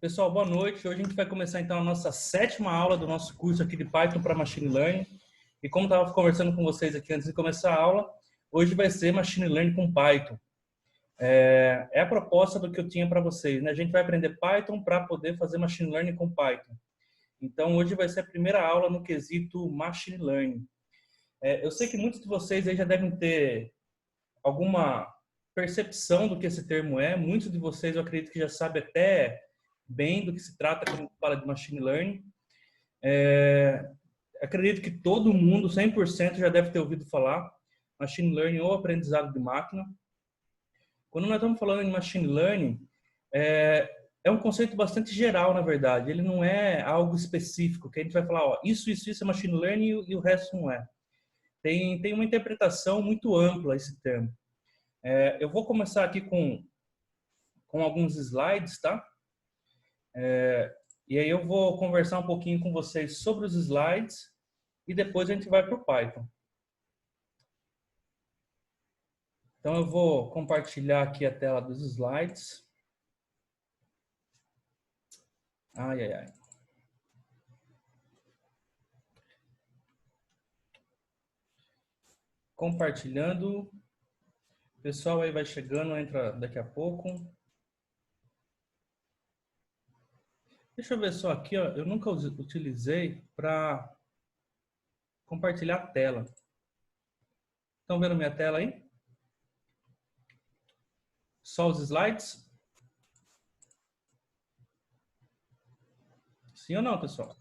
Pessoal, boa noite. Hoje a gente vai começar então a nossa sétima aula do nosso curso aqui de Python para Machine Learning. E como estava conversando com vocês aqui antes de começar a aula, hoje vai ser Machine Learning com Python. É a proposta do que eu tinha para vocês, né? A gente vai aprender Python para poder fazer Machine Learning com Python. Então hoje vai ser a primeira aula no quesito Machine Learning. Eu sei que muitos de vocês aí já devem ter alguma percepção do que esse termo é. Muitos de vocês eu acredito que já sabem até bem do que se trata quando fala de Machine Learning. Acredito que todo mundo, 100%, já deve ter ouvido falar Machine Learning ou aprendizado de máquina. Quando nós estamos falando em Machine Learning, é um conceito bastante geral, na verdade. Ele não é algo específico, que a gente vai falar, ó, isso é Machine Learning e o resto não é. Tem uma interpretação muito ampla esse termo. Eu vou começar aqui com alguns slides, tá? E aí eu vou conversar um pouquinho com vocês sobre os slides e depois a gente vai para o Python. Então eu vou compartilhar aqui a tela dos slides. Ai, ai, ai. Compartilhando. O pessoal aí vai chegando, entra daqui a pouco. Deixa eu ver só aqui, ó. Eu nunca utilizei para compartilhar a tela. Estão vendo minha tela aí? Só os slides? Sim ou não, pessoal?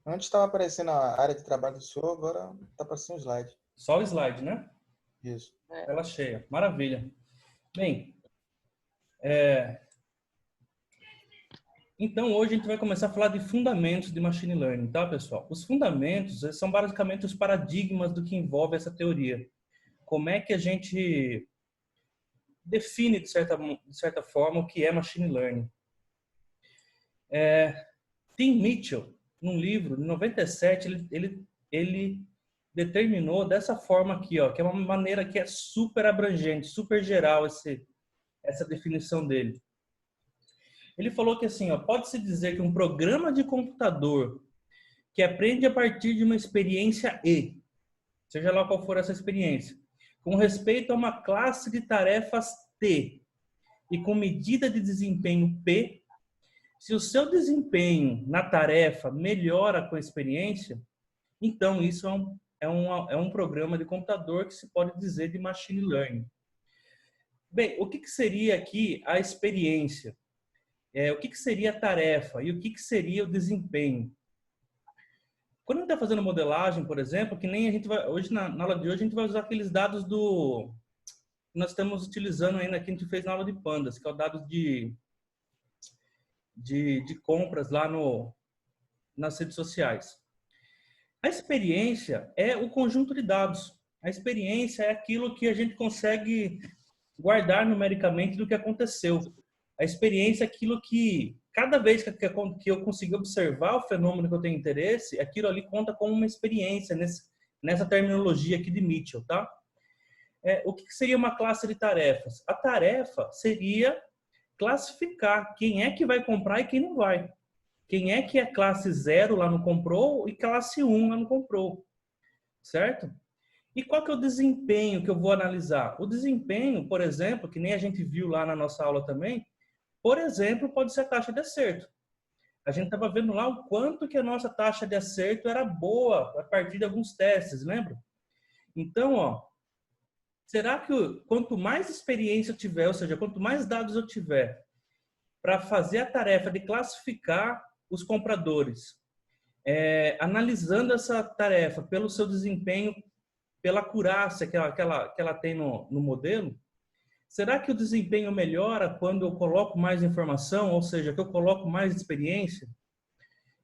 Antes estava aparecendo a área de trabalho do senhor, agora está aparecendo um slide. Só o slide, né? Isso. Tela cheia. Maravilha. Bem, então hoje a gente vai começar a falar de fundamentos de Machine Learning, tá, pessoal? Os fundamentos são basicamente os paradigmas do que envolve essa teoria. Como é que a gente define, de certa forma, o que é Machine Learning. Tim Mitchell, num livro, em 97, ele determinou dessa forma aqui, ó, que é uma maneira que é super abrangente, super geral essa definição dele. Ele falou que assim, ó, pode-se dizer que um programa de computador que aprende a partir de uma experiência E, seja lá qual for essa experiência, com respeito a uma classe de tarefas T e com medida de desempenho P, se o seu desempenho na tarefa melhora com a experiência, então isso é um programa de computador que se pode dizer de Machine Learning. Bem, o que seria aqui a experiência? O que seria a tarefa? E o que seria o desempenho? Quando a gente está fazendo modelagem, por exemplo, que nem a gente vai... Hoje, na aula de hoje, a gente vai usar aqueles dados que nós estamos utilizando ainda, que a gente fez na aula de Pandas, que é o dados de compras lá nas redes sociais. A experiência é o conjunto de dados. A experiência é aquilo que a gente consegue guardar numericamente do que aconteceu. A experiência é aquilo que, cada vez que eu conseguir observar o fenômeno que eu tenho interesse, aquilo ali conta como uma experiência nessa terminologia aqui de Mitchell, tá? O que seria uma classe de tarefas? A tarefa seria classificar quem é que vai comprar e quem não vai. Quem é que é classe 0 lá não comprou e classe 1 lá não comprou. Certo? E qual que é o desempenho que eu vou analisar? O desempenho, por exemplo, que nem a gente viu lá na nossa aula também, por exemplo, pode ser a taxa de acerto. A gente estava vendo lá o quanto que a nossa taxa de acerto era boa a partir de alguns testes, lembra? Então, ó, será que quanto mais experiência eu tiver, ou seja, quanto mais dados eu tiver para fazer a tarefa de classificar os compradores, analisando essa tarefa pelo seu desempenho, pela acurácia que ela tem no modelo, será que o desempenho melhora quando eu coloco mais informação, ou seja, que eu coloco mais experiência?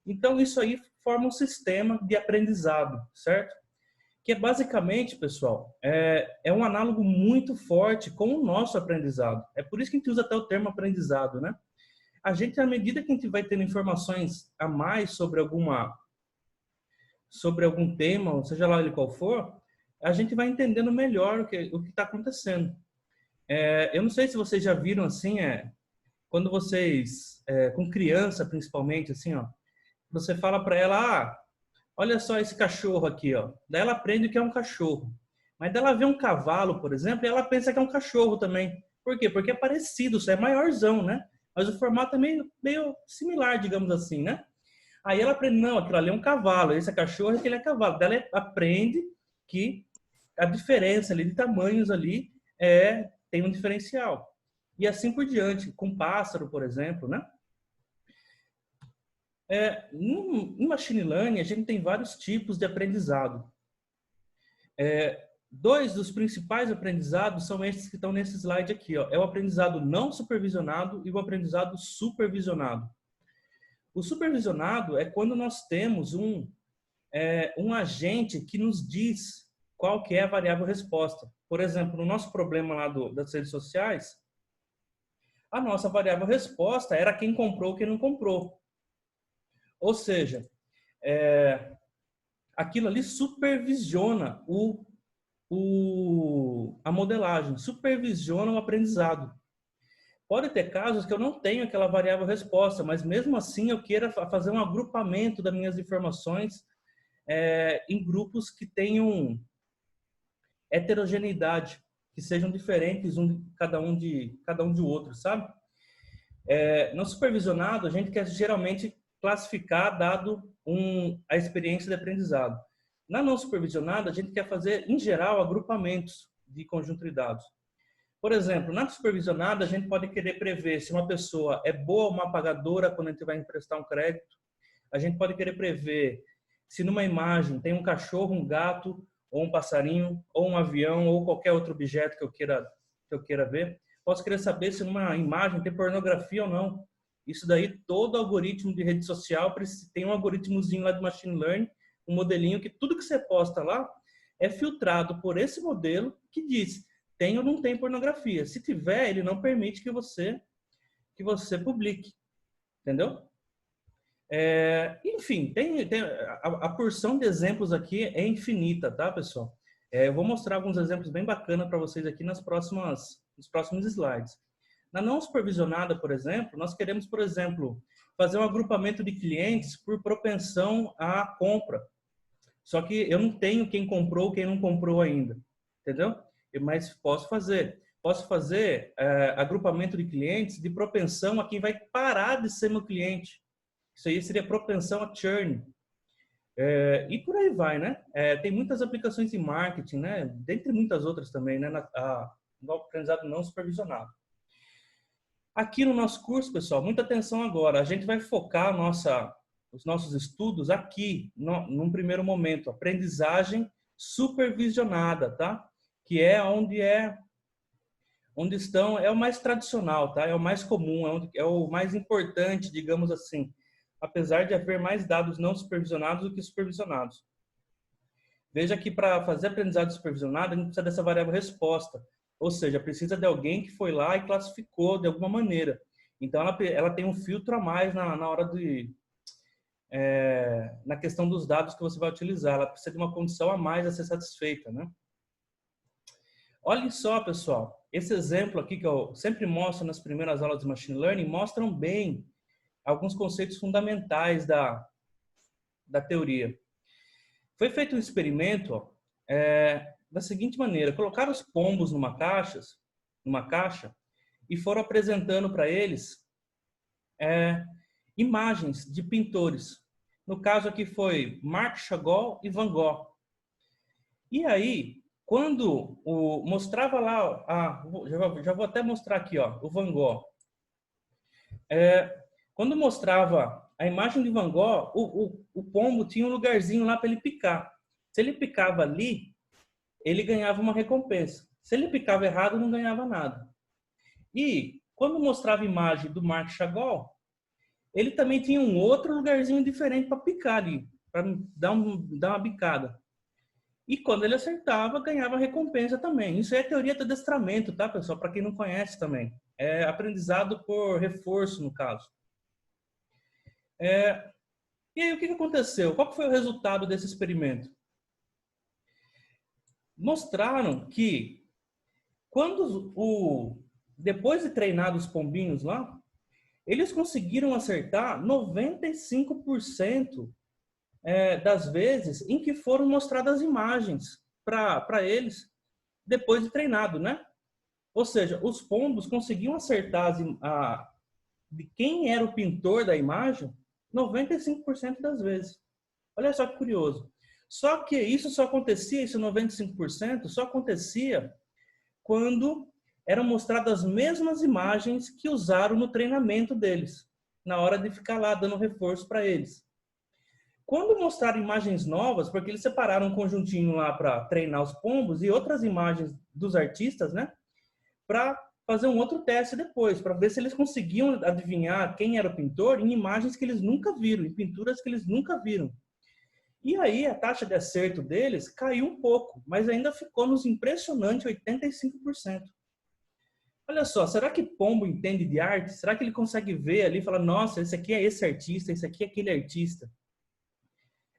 Então, isso aí forma um sistema de aprendizado, certo? Que é basicamente, pessoal, é um análogo muito forte com o nosso aprendizado. É por isso que a gente usa até o termo aprendizado, né? A gente, à medida que a gente vai tendo informações a mais sobre algum tema, seja lá ele qual for, a gente vai entendendo melhor o que está acontecendo. Eu não sei se vocês já viram assim, quando vocês, com criança principalmente, assim, ó, você fala para ela, olha só esse cachorro aqui, ó. Daí ela aprende que é um cachorro. Mas daí ela vê um cavalo, por exemplo, e ela pensa que é um cachorro também. Por quê? Porque é parecido, só é maiorzão, né? Mas o formato é meio similar, digamos assim, né? Aí ela aprende, não, aquilo ali é um cavalo, esse é cachorro, aquele é cavalo. Daí ela aprende que a diferença ali de tamanhos ali tem um diferencial. E assim por diante, com pássaro, por exemplo, né? No Machine Learning, a gente tem vários tipos de aprendizado. Dois dos principais aprendizados são esses que estão nesse slide aqui. Ó. É o aprendizado não supervisionado e o aprendizado supervisionado. O supervisionado é quando nós temos um agente que nos diz qual que é a variável resposta. Por exemplo, no nosso problema lá das redes sociais, a nossa variável resposta era quem comprou ou quem não comprou. Ou seja, aquilo ali supervisiona a modelagem, supervisiona o aprendizado. Pode ter casos que eu não tenho aquela variável resposta, mas mesmo assim eu queira fazer um agrupamento das minhas informações em grupos que tenham heterogeneidade, que sejam diferentes cada um de outro, sabe? No supervisionado, a gente quer geralmente classificar dado a experiência de aprendizado. Na não supervisionada, a gente quer fazer, em geral, agrupamentos de conjunto de dados. Por exemplo, na supervisionada, a gente pode querer prever se uma pessoa é boa ou má pagadora quando a gente vai emprestar um crédito. A gente pode querer prever se numa imagem tem um cachorro, um gato, ou um passarinho, ou um avião, ou qualquer outro objeto que eu queira ver. Posso querer saber se numa imagem tem pornografia ou não. Isso daí, todo algoritmo de rede social tem um algoritmozinho lá de machine learning, um modelinho que tudo que você posta lá é filtrado por esse modelo que diz tem ou não tem pornografia. Se tiver, ele não permite que você publique. Entendeu? Enfim, a porção de exemplos aqui é infinita, tá, pessoal? Eu vou mostrar alguns exemplos bem bacanas para vocês aqui nos próximos slides. Na não supervisionada, por exemplo, nós queremos, por exemplo, fazer um agrupamento de clientes por propensão à compra. Só que eu não tenho quem comprou, quem não comprou ainda, entendeu? Mas posso fazer. Posso fazer agrupamento de clientes de propensão a quem vai parar de ser meu cliente. Isso aí seria propensão a churn. E por aí vai, né? Tem muitas aplicações em marketing, né? Dentre muitas outras também, né? No aprendizado não supervisionado. Aqui no nosso curso, pessoal, muita atenção agora. A gente vai focar os nossos estudos aqui, num primeiro momento, aprendizagem supervisionada, tá? Que é onde estão, é o mais tradicional, tá? É o mais comum, é o mais importante, digamos assim, apesar de haver mais dados não supervisionados do que supervisionados. Veja que para fazer aprendizado supervisionado, a gente precisa dessa variável resposta, ou seja, precisa de alguém que foi lá e classificou de alguma maneira. Então, ela tem um filtro a mais na hora na questão dos dados que você vai utilizar. Ela precisa de uma condição a mais a ser satisfeita, né? Olhem só, pessoal, esse exemplo aqui que eu sempre mostro nas primeiras aulas de Machine Learning mostram bem alguns conceitos fundamentais da teoria. Foi feito um experimento da seguinte maneira: colocaram os pombos numa caixa e foram apresentando para eles imagens de pintores. No caso aqui foi Marc Chagall e Van Gogh. E aí, quando mostrava lá, já vou até mostrar aqui, ó, o Van Gogh. Quando mostrava a imagem de Van Gogh, o pombo tinha um lugarzinho lá para ele picar. Se ele picava ali, ele ganhava uma recompensa. Se ele picava errado, não ganhava nada. E quando mostrava a imagem do Marc Chagall, ele também tinha um outro lugarzinho diferente para picar ali, para dar uma bicada. E quando ele acertava, ganhava recompensa também. Isso é teoria do adestramento, tá, pessoal? Para quem não conhece também. É aprendizado por reforço, no caso. E aí, o que aconteceu? Qual foi o resultado desse experimento? Mostraram que depois de treinar os pombinhos lá, eles conseguiram acertar 95% das vezes em que foram mostradas imagens para eles depois de treinado, né? Ou seja, os pombos conseguiam acertar de quem era o pintor da imagem 95% das vezes. Olha só que curioso. Só que isso só acontecia, esse 95%, só acontecia quando eram mostradas as mesmas imagens que usaram no treinamento deles, na hora de ficar lá dando reforço para eles. Quando mostraram imagens novas, porque eles separaram um conjuntinho lá para treinar os pombos e outras imagens dos artistas, né? Para fazer um outro teste depois, para ver se eles conseguiam adivinhar quem era o pintor em imagens que eles nunca viram, em pinturas que eles nunca viram. E aí a taxa de acerto deles caiu um pouco, mas ainda ficou nos impressionantes 85%. Olha só, será que pombo entende de arte? Será que ele consegue ver ali e falar, nossa, esse aqui é esse artista, esse aqui é aquele artista?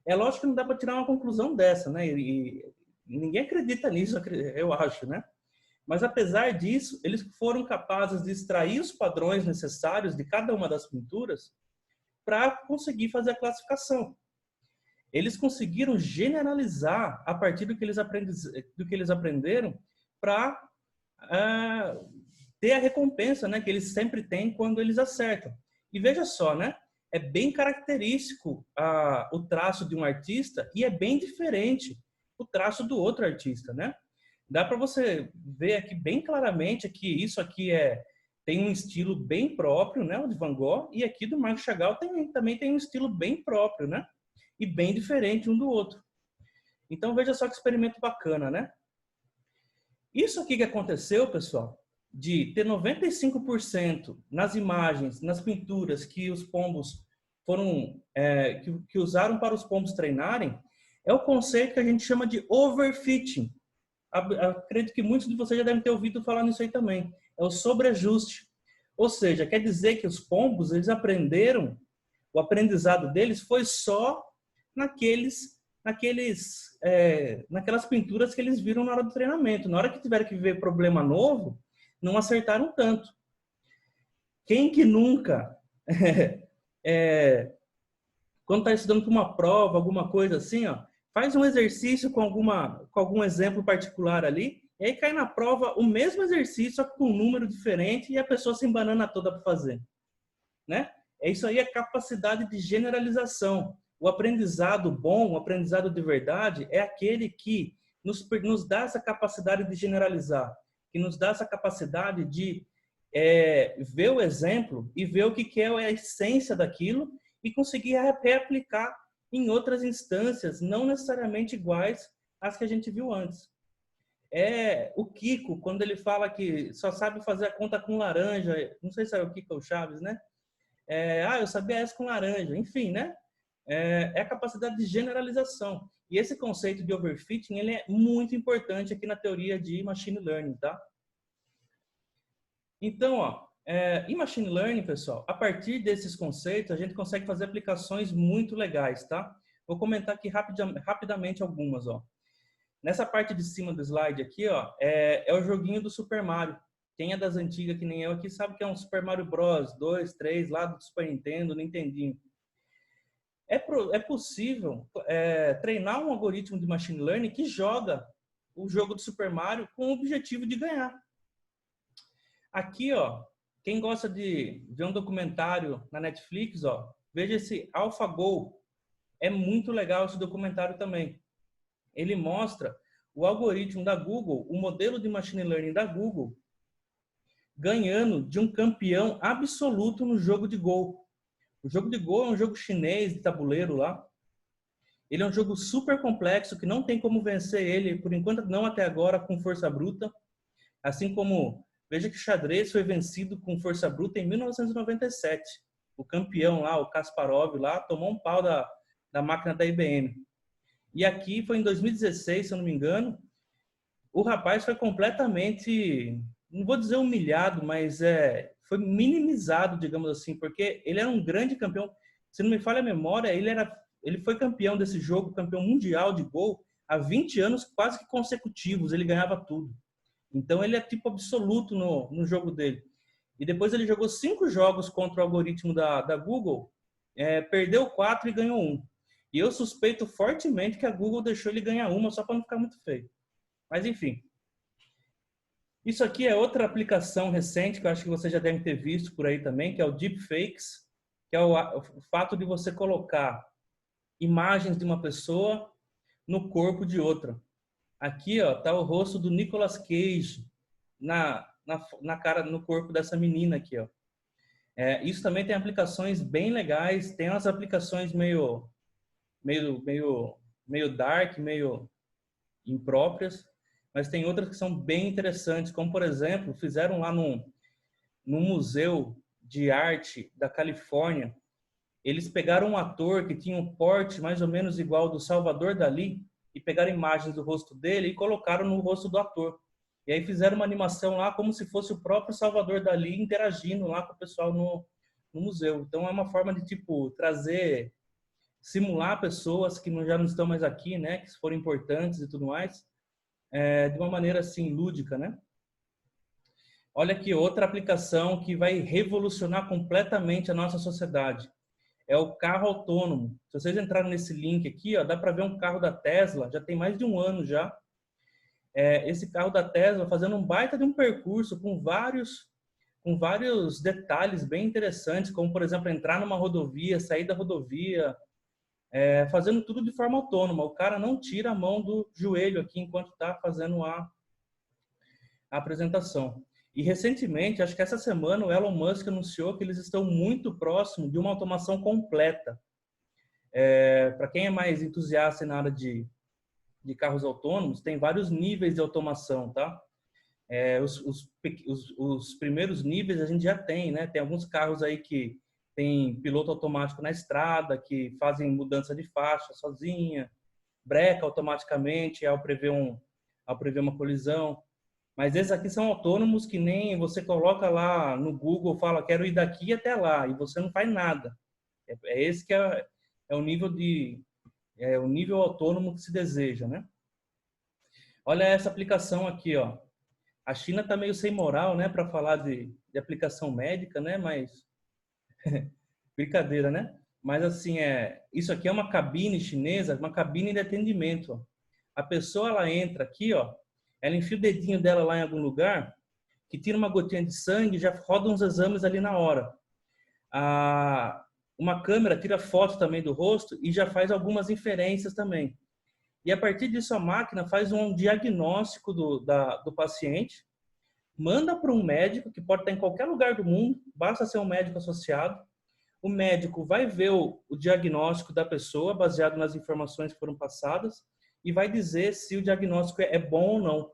É lógico que não dá para tirar uma conclusão dessa, né? E ninguém acredita nisso, eu acho, né? Mas apesar disso, eles foram capazes de extrair os padrões necessários de cada uma das pinturas para conseguir fazer a classificação. Eles conseguiram generalizar a partir do que eles aprenderam para ter a recompensa, né, que eles sempre têm quando eles acertam. E veja só, né? É bem característico o traço de um artista e é bem diferente o traço do outro artista, né? Dá para você ver aqui bem claramente que isso aqui tem um estilo bem próprio, né, o de Van Gogh, e aqui do Marc Chagall também tem um estilo bem próprio, né? E bem diferente um do outro. Então veja só que experimento bacana, né? Isso aqui que aconteceu, pessoal, de ter 95% nas imagens, nas pinturas que os pombos foram que usaram para os pombos treinarem, é o conceito que a gente chama de overfitting. Acredito que muitos de vocês já devem ter ouvido falar nisso aí também. É o sobreajuste. Ou seja, quer dizer que os pombos, eles aprenderam, o aprendizado deles foi só naquelas pinturas que eles viram na hora do treinamento. Na hora que tiveram que ver problema novo, não acertaram tanto. Quem que nunca, quando está estudando para uma prova, alguma coisa assim, ó, faz um exercício com algum exemplo particular ali, e aí cai na prova o mesmo exercício, só que com um número diferente, e a pessoa se embanana toda para fazer, né? Isso aí é capacidade de generalização. O aprendizado bom, o aprendizado de verdade, é aquele que nos dá essa capacidade de generalizar, que nos dá essa capacidade de ver o exemplo e ver o que é a essência daquilo e conseguir reaplicar em outras instâncias, não necessariamente iguais às que a gente viu antes. O Kiko, quando ele fala que só sabe fazer a conta com laranja, não sei se era o Kiko ou o Chaves, né? Eu sabia essa com laranja, enfim, né? É a capacidade de generalização. E esse conceito de overfitting, ele é muito importante aqui na teoria de machine learning, tá? Então, em machine learning, pessoal, a partir desses conceitos, a gente consegue fazer aplicações muito legais, tá? Vou comentar aqui rapidamente algumas, ó. Nessa parte de cima do slide aqui, ó, é o joguinho do Super Mario. Quem é das antigas, que nem eu aqui, sabe que é um Super Mario Bros. 2, 3, lá do Super Nintendo, Nintendinho. É possível treinar um algoritmo de machine learning que joga o jogo do Super Mario com o objetivo de ganhar. Aqui, ó, quem gosta de ver um documentário na Netflix, ó, veja esse AlphaGo. É muito legal esse documentário também. Ele mostra o algoritmo da Google, o modelo de machine learning da Google, ganhando de um campeão absoluto no jogo de Go. O jogo de Go é um jogo chinês de tabuleiro lá. Ele é um jogo super complexo que não tem como vencer ele, por enquanto não até agora, com força bruta. Assim como, veja que xadrez foi vencido com força bruta em 1997. O campeão lá, o Kasparov lá, tomou um pau da máquina da IBM. E aqui foi em 2016, se eu não me engano, o rapaz foi completamente, não vou dizer humilhado, mas foi minimizado, digamos assim, porque ele era um grande campeão. Se não me falha a memória, ele foi campeão desse jogo, campeão mundial de Go, há 20 anos quase que consecutivos, ele ganhava tudo. Então ele é tipo absoluto no jogo dele. e depois ele jogou 5 jogos contra o algoritmo da Google, perdeu 4 e ganhou 1. E eu suspeito fortemente que a Google deixou ele ganhar uma só para não ficar muito feio. Mas enfim. Isso aqui é outra aplicação recente que eu acho que você já deve ter visto por aí também, que é o Deepfakes, que é o fato de você colocar imagens de uma pessoa no corpo de outra. Aqui, ó, tá o rosto do Nicolas Cage na cara, no corpo dessa menina aqui, ó. Isso também tem aplicações bem legais, tem umas aplicações meio dark, meio impróprias, mas tem outras que são bem interessantes, como por exemplo, fizeram lá num museu de arte da Califórnia, eles pegaram um ator que tinha um porte mais ou menos igual ao do Salvador Dalí e pegaram imagens do rosto dele e colocaram no rosto do ator. E aí fizeram uma animação lá como se fosse o próprio Salvador Dalí interagindo lá com o pessoal no museu. Então é uma forma de tipo simular pessoas que já não estão mais aqui, né, que foram importantes e tudo mais, de uma maneira assim lúdica, né? Olha aqui outra aplicação que vai revolucionar completamente a nossa sociedade. É o carro autônomo. Se vocês entrarem nesse link aqui, ó, dá para ver um carro da Tesla, já tem mais de um ano já. Esse carro da Tesla fazendo um baita de um percurso com vários detalhes bem interessantes, como, por exemplo, entrar numa rodovia, sair da rodovia, fazendo tudo de forma autônoma. O cara não tira a mão do joelho aqui enquanto está fazendo a apresentação. E recentemente, acho que essa semana, o Elon Musk anunciou que eles estão muito próximos de uma automação completa. Para quem é mais entusiasta na área de carros autônomos, tem vários níveis de automação, tá? Os primeiros níveis a gente já tem, né? Tem alguns carros aí que tem piloto automático na estrada, que fazem mudança de faixa sozinha, breca automaticamente ao prever uma colisão. Mas esses aqui são autônomos que nem você coloca lá no Google, fala, quero ir daqui até lá, e você não faz nada. Esse que é o nível autônomo que se deseja, né? Olha essa aplicação aqui, ó. A China está meio sem moral, né, para falar de aplicação médica, né? Mas brincadeira, né? Mas assim, isso aqui é uma cabine chinesa, uma cabine de atendimento. Ó. A pessoa ela entra aqui, ó, ela enfia o dedinho dela lá em algum lugar, que tira uma gotinha de sangue, já roda uns exames ali na hora. Uma câmera tira foto também do rosto e já faz algumas inferências também. E a partir disso a máquina faz um diagnóstico do paciente, manda para um médico, que pode estar em qualquer lugar do mundo, basta ser um médico associado. O médico vai ver o diagnóstico da pessoa, baseado nas informações que foram passadas, e vai dizer se o diagnóstico é bom ou não.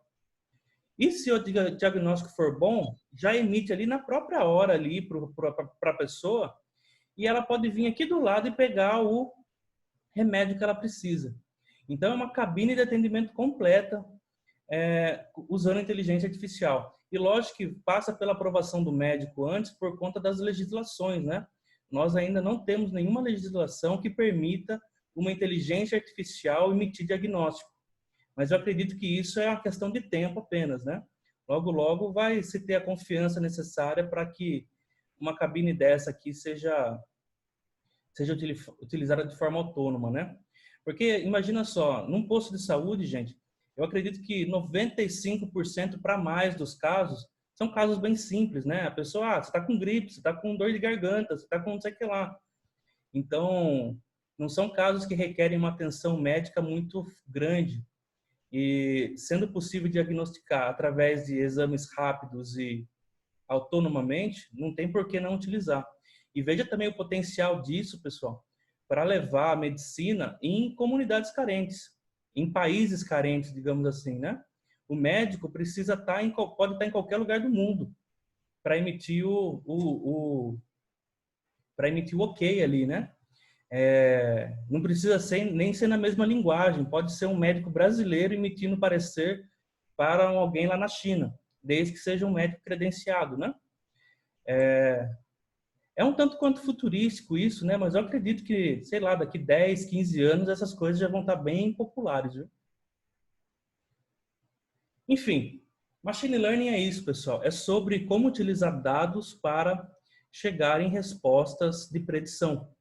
E se o diagnóstico for bom, já emite ali na própria hora ali para a pessoa, e ela pode vir aqui do lado e pegar o remédio que ela precisa. Então é uma cabine de atendimento completa, usando inteligência artificial. E lógico que passa pela aprovação do médico antes por conta das legislações, né? Nós ainda não temos nenhuma legislação que permita uma inteligência artificial emitir diagnóstico. Mas eu acredito que isso é uma questão de tempo apenas, né? Logo, logo vai se ter a confiança necessária para que uma cabine dessa aqui seja utilizada de forma autônoma, né? Porque imagina só, num posto de saúde, gente, eu acredito que 95% para mais dos casos são casos bem simples, né? A pessoa, você está com gripe, você está com dor de garganta, você está com não sei o que lá. Então, não são casos que requerem uma atenção médica muito grande. E sendo possível diagnosticar através de exames rápidos e autonomamente, não tem por que não utilizar. E veja também o potencial disso, pessoal, para levar a medicina em comunidades carentes, em países carentes, digamos assim, né? O médico precisa pode estar em qualquer lugar do mundo para emitir para emitir o ok ali, né? Não precisa nem ser na mesma linguagem, pode ser um médico brasileiro emitindo parecer para alguém lá na China, desde que seja um médico credenciado, né? É um tanto quanto futurístico isso, né? Mas eu acredito que, sei lá, daqui 10, 15 anos essas coisas já vão estar bem populares, viu? Enfim, Machine Learning é isso, pessoal. É sobre como utilizar dados para chegar em respostas de predição.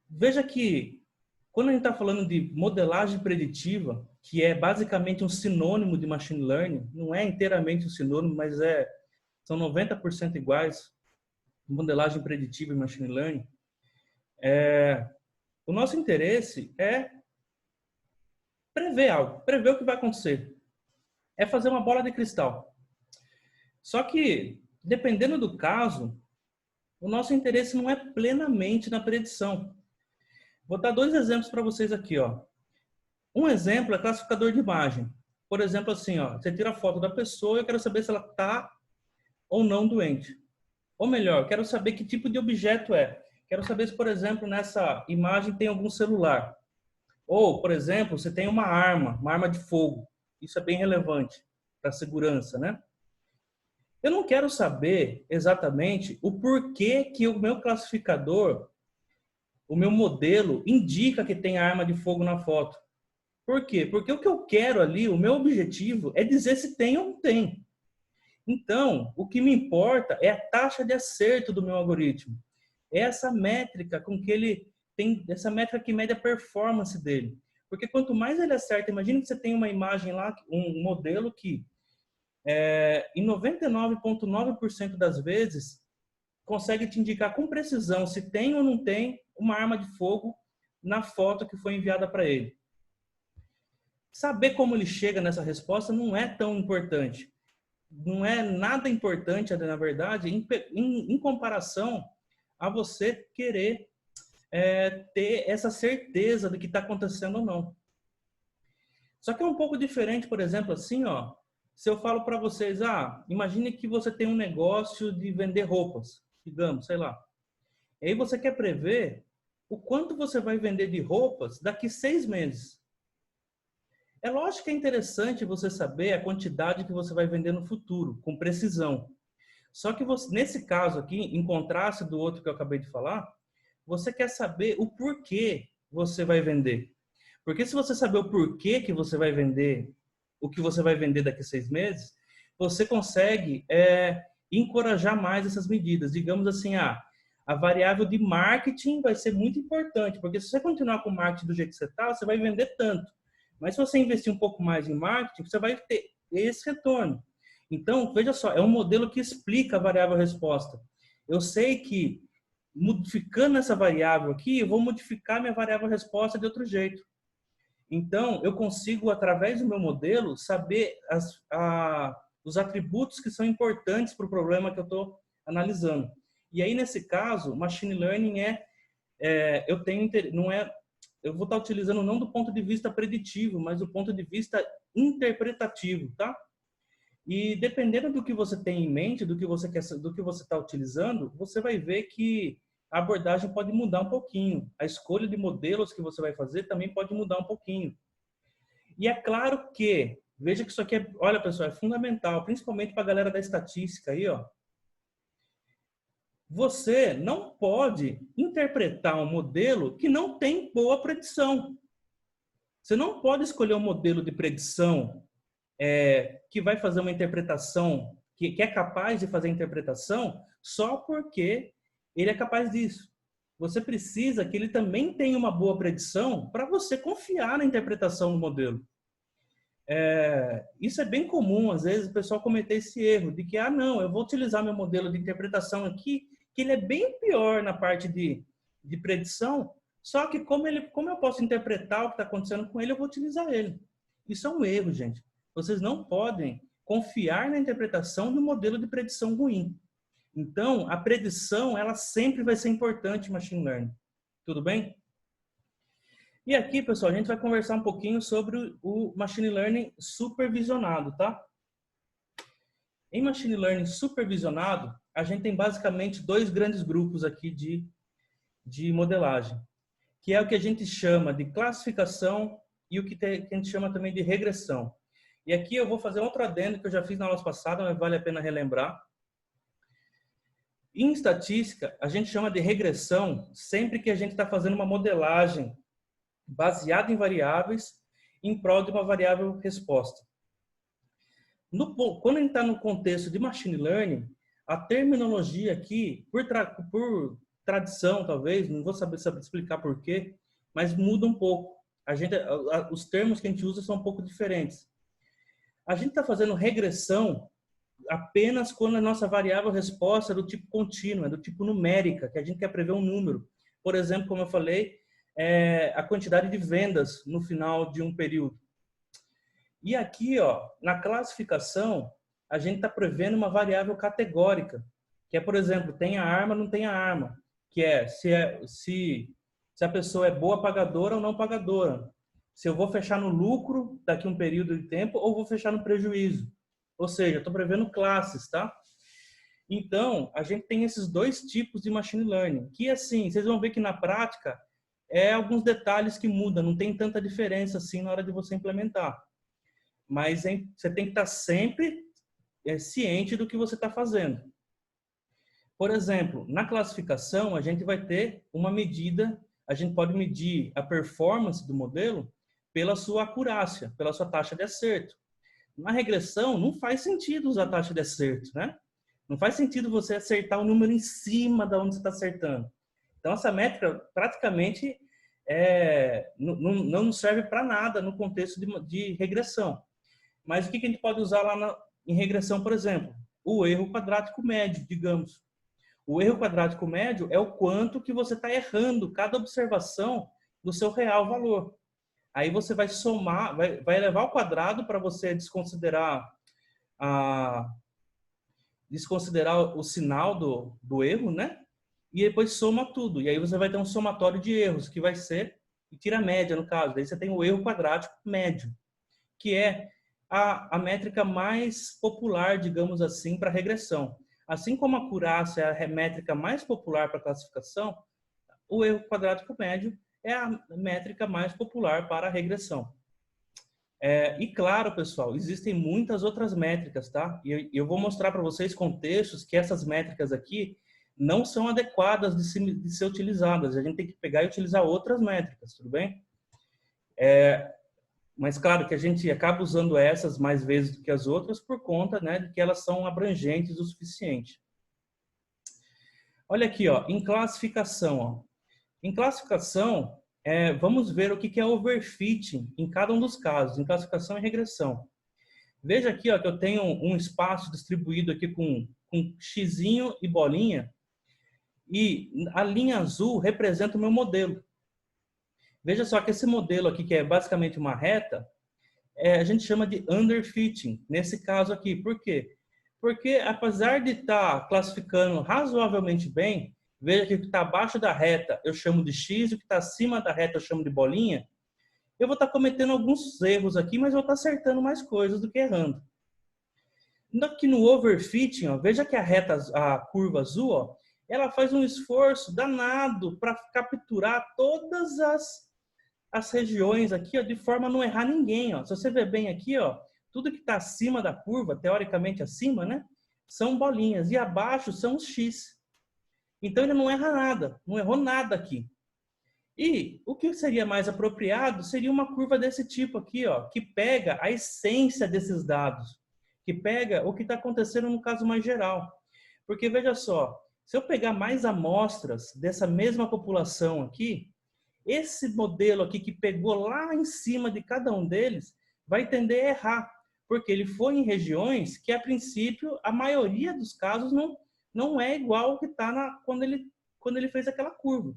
Veja que, quando a gente está falando de modelagem preditiva, que é basicamente um sinônimo de Machine Learning, não é inteiramente um sinônimo, mas são 90% iguais, modelagem preditiva e Machine Learning, o nosso interesse é prever algo, prever o que vai acontecer. É fazer uma bola de cristal. Só que, dependendo do caso, o nosso interesse não é plenamente na predição. Vou dar 2 exemplos para vocês aqui, ó. Um exemplo é classificador de imagem. Por exemplo, assim, ó, você tira a foto da pessoa e eu quero saber se ela está ou não doente. Ou melhor, quero saber que tipo de objeto é. Quero saber se, por exemplo, nessa imagem tem algum celular. Ou, por exemplo, você tem uma arma de fogo. Isso é bem relevante para a segurança, né? Eu não quero saber exatamente o porquê que o meu classificador, o meu modelo, indica que tem arma de fogo na foto. Por quê? Porque o que eu quero ali, o meu objetivo, é dizer se tem ou não tem. Então, o que me importa é a taxa de acerto do meu algoritmo. É essa métrica com que ele tem, essa métrica que mede a performance dele. Porque quanto mais ele acerta, imagine que você tem uma imagem lá, um modelo que, em 99,9% das vezes, consegue te indicar com precisão se tem ou não tem uma arma de fogo na foto que foi enviada para ele. Saber como ele chega nessa resposta não é tão importante. Não é nada importante, na verdade, em comparação a você querer ter essa certeza do que está acontecendo ou não. Só que é um pouco diferente, por exemplo, assim, ó, se eu falo para vocês, imagine que você tem um negócio de vender roupas, digamos, sei lá. E aí você quer prever o quanto você vai vender de roupas daqui 6 meses. É lógico que é interessante você saber a quantidade que você vai vender no futuro, com precisão. Só que você, nesse caso aqui, em contraste do outro que eu acabei de falar, você quer saber o porquê você vai vender. Porque se você saber o porquê que você vai vender, o que você vai vender daqui a 6 meses, você consegue encorajar mais essas medidas. Digamos assim, a variável de marketing vai ser muito importante, porque se você continuar com o marketing do jeito que você está, você vai vender tanto. Mas se você investir um pouco mais em marketing, você vai ter esse retorno. Então, veja só, é um modelo que explica a variável resposta. Eu sei que, modificando essa variável aqui, eu vou modificar minha variável resposta de outro jeito. Então, eu consigo, através do meu modelo, saber os atributos que são importantes para o problema que eu estou analisando. E aí, nesse caso, Machine Learning eu vou estar utilizando não do ponto de vista preditivo, mas do ponto de vista interpretativo, tá? E dependendo do que você tem em mente, do que você está utilizando, você vai ver que a abordagem pode mudar um pouquinho. A escolha de modelos que você vai fazer também pode mudar um pouquinho. E é claro que, veja que isso aqui olha pessoal, é fundamental, principalmente para a galera da estatística aí, ó. Você não pode interpretar um modelo que não tem boa predição. Você não pode escolher um modelo de predição que vai fazer uma interpretação, que é capaz de fazer a interpretação só porque ele é capaz disso. Você precisa que ele também tenha uma boa predição para você confiar na interpretação do modelo. Isso é bem comum, às vezes, o pessoal cometer esse erro de que, não, eu vou utilizar meu modelo de interpretação aqui, que ele é bem pior na parte de predição, só que como eu posso interpretar o que está acontecendo com ele, eu vou utilizar ele. Isso é um erro, gente. Vocês não podem confiar na interpretação do modelo de predição ruim. Então, a predição, ela sempre vai ser importante em Machine Learning. Tudo bem? E aqui, pessoal, a gente vai conversar um pouquinho sobre o Machine Learning supervisionado, tá? Em Machine Learning supervisionado, a gente tem basicamente 2 grandes grupos aqui de modelagem, que é o que a gente chama de classificação e o que a gente chama também de regressão. E aqui eu vou fazer outro adendo que eu já fiz na aula passada, mas vale a pena relembrar. Em estatística, a gente chama de regressão sempre que a gente está fazendo uma modelagem baseada em variáveis em prol de uma variável resposta. Quando a gente está no contexto de machine learning, a terminologia aqui, por tradição talvez, não vou saber explicar por quê, mas muda um pouco. Os termos que a gente usa são um pouco diferentes. A gente está fazendo regressão apenas quando a nossa variável resposta é do tipo contínuo, é do tipo numérica, que a gente quer prever um número. Por exemplo, como eu falei, a quantidade de vendas no final de um período. E aqui, ó, na classificação, a gente está prevendo uma variável categórica, que é, por exemplo, tem a arma, não tem a arma, que é se a pessoa é boa pagadora ou não pagadora. Se eu vou fechar no lucro daqui a um período de tempo ou vou fechar no prejuízo. Ou seja, estou prevendo classes, tá? Então, a gente tem esses dois tipos de machine learning, que assim, vocês vão ver que na prática alguns detalhes que mudam, não tem tanta diferença assim na hora de você implementar. Mas você tem que estar sempre ciente do que você está fazendo. Por exemplo, na classificação, a gente vai ter uma medida, a gente pode medir a performance do modelo pela sua acurácia, pela sua taxa de acerto. Na regressão, não faz sentido usar a taxa de acerto, né? Não faz sentido você acertar o número em cima de onde você está acertando. Então, essa métrica praticamente não nos serve para nada no contexto de regressão. Mas o que a gente pode usar lá em regressão, por exemplo? O erro quadrático médio, digamos. O erro quadrático médio é o quanto que você está errando cada observação do seu real valor. Aí você vai somar, vai elevar ao quadrado para você desconsiderar o sinal do erro, né? E depois soma tudo. E aí você vai ter um somatório de erros, que vai ser, e tira a média, no caso. Daí você tem o erro quadrático médio, que é a métrica mais popular, digamos assim, para regressão. Assim como a acurácia é a métrica mais popular para classificação, o erro quadrático médio é a métrica mais popular para a regressão. E claro, pessoal, existem muitas outras métricas, tá? E eu vou mostrar para vocês contextos que essas métricas aqui não são adequadas de ser utilizadas. A gente tem que pegar e utilizar outras métricas, tudo bem? Mas claro que a gente acaba usando essas mais vezes do que as outras por conta, né, de que elas são abrangentes o suficiente. Olha aqui, ó, em classificação. Ó. Em classificação, vamos ver o que é overfitting em cada um dos casos, em classificação e regressão. Veja aqui, ó, que eu tenho um espaço distribuído aqui com xizinho e bolinha, e a linha azul representa o meu modelo. Veja só que esse modelo aqui, que é basicamente uma reta, a gente chama de underfitting, nesse caso aqui. Por quê? Porque apesar de estar classificando razoavelmente bem, veja que o que está abaixo da reta eu chamo de X, o que está acima da reta eu chamo de bolinha, eu vou estar cometendo alguns erros aqui, mas eu vou estar acertando mais coisas do que errando. Aqui no overfitting, ó, veja que a curva azul, ó, ela faz um esforço danado para capturar todas as regiões aqui, ó, de forma a não errar ninguém. Ó. Se você ver bem aqui, ó, tudo que está acima da curva, teoricamente acima, né, são bolinhas, e abaixo são os X. Então ele não erra nada, não errou nada aqui. E o que seria mais apropriado seria uma curva desse tipo aqui, ó, que pega a essência desses dados, que pega o que está acontecendo no caso mais geral. Porque veja só, se eu pegar mais amostras dessa mesma população aqui, esse modelo aqui que pegou lá em cima de cada um deles vai tender a errar, porque ele foi em regiões que, a princípio, a maioria dos casos não é igual ao que está quando ele fez aquela curva.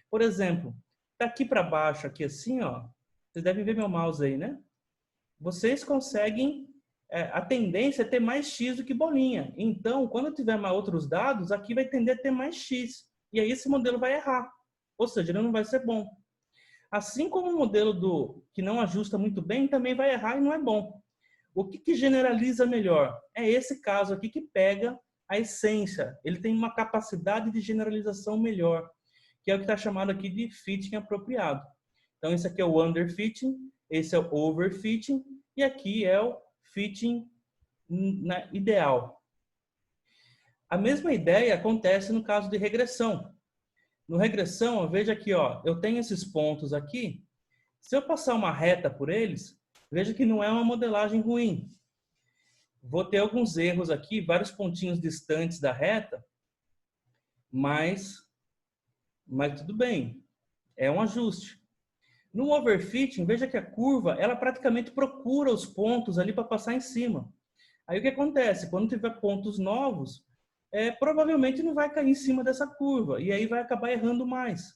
Por exemplo, daqui para baixo, aqui assim, ó, vocês devem ver meu mouse aí, né? Vocês conseguem, a tendência é ter mais X do que bolinha. Então, quando tiver mais outros dados, aqui vai tender a ter mais X. E aí esse modelo vai errar. Ou seja, ele não vai ser bom. Assim como o modelo que não ajusta muito bem, também vai errar e não é bom. O que generaliza melhor? É esse caso aqui que pega a essência. Ele tem uma capacidade de generalização melhor, que é o que está chamado aqui de fitting apropriado. Então, esse aqui é o underfitting, esse é o overfitting, e aqui é o fitting ideal. A mesma ideia acontece no caso de regressão. No regressão, veja aqui, ó, eu tenho esses pontos aqui. Se eu passar uma reta por eles, veja que não é uma modelagem ruim. vou ter alguns erros aqui, vários pontinhos distantes da reta, mas tudo bem, é um ajuste. No overfitting, veja que a curva, ela praticamente procura os pontos ali para passar em cima. Aí o que acontece? Quando tiver pontos novos, provavelmente não vai cair em cima dessa curva, e aí vai acabar errando mais,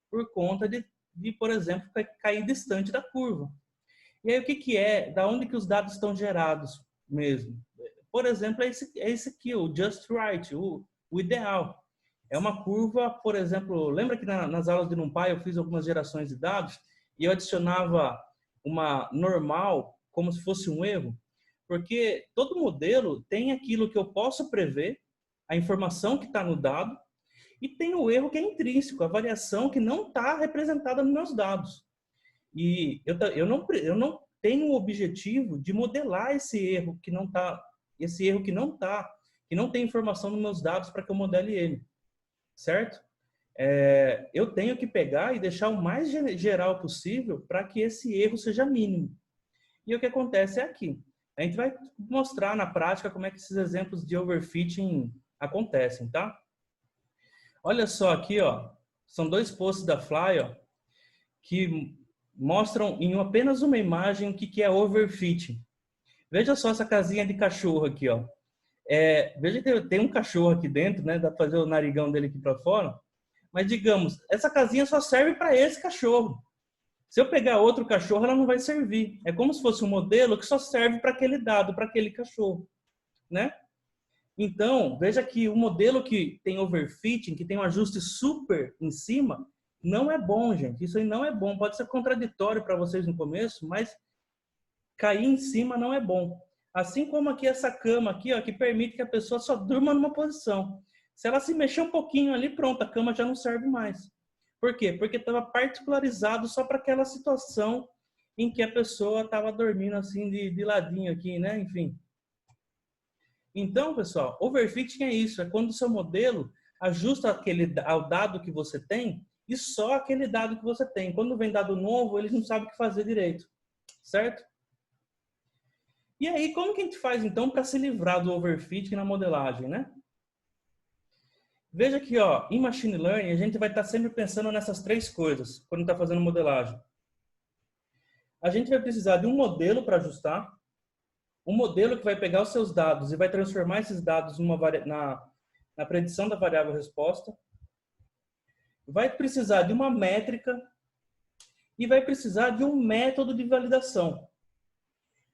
por conta de por exemplo, cair distante da curva. E aí o que é? Da onde que os dados estão gerados mesmo? Por exemplo, é esse aqui, o just right, o ideal. É uma curva, por exemplo, lembra que nas aulas de NumPy eu fiz algumas gerações de dados e eu adicionava uma normal como se fosse um erro? Porque todo modelo tem aquilo que eu posso prever, a informação que está no dado, e tem o erro que é intrínseco, a variação que não está representada nos meus dados. E eu não tenho o objetivo de modelar esse erro que não tem informação nos meus dados para que eu modele ele, certo? Eu tenho que pegar e deixar o mais geral possível para que esse erro seja mínimo. E o que acontece é aqui. A gente vai mostrar na prática como é que esses exemplos de overfitting acontecem, tá? Olha só aqui, ó, são 2 posts da Fly, ó, que mostram em apenas uma imagem o que é overfitting. Veja só essa casinha de cachorro aqui, ó. Veja que tem um cachorro aqui dentro, né? Dá para fazer o narigão dele aqui para fora. Mas digamos, essa casinha só serve para esse cachorro. Se eu pegar outro cachorro, ela não vai servir. É como se fosse um modelo que só serve para aquele dado, para aquele cachorro, né? Então, veja que o modelo que tem overfitting, que tem um ajuste super em cima, não é bom, gente. Isso aí não é bom. Pode ser contraditório para vocês no começo, mas cair em cima não é bom. Assim como aqui essa cama aqui, ó, que permite que a pessoa só durma numa posição. Se ela se mexer um pouquinho ali, pronto, a cama já não serve mais. Por quê? Porque estava particularizado só para aquela situação em que a pessoa estava dormindo assim de ladinho aqui, né? Enfim. Então, pessoal, overfitting é isso. É quando o seu modelo ajusta ao dado que você tem e só aquele dado que você tem. Quando vem dado novo, ele não sabe o que fazer direito. Certo? E aí, como que a gente faz, então, para se livrar do overfitting na modelagem, né? Veja que, ó, em Machine Learning, a gente vai estar sempre pensando nessas 3 coisas quando está fazendo modelagem. A gente vai precisar de um modelo para ajustar, um modelo que vai pegar os seus dados e vai transformar esses dados na predição da variável resposta. Vai precisar de uma métrica e vai precisar de um método de validação.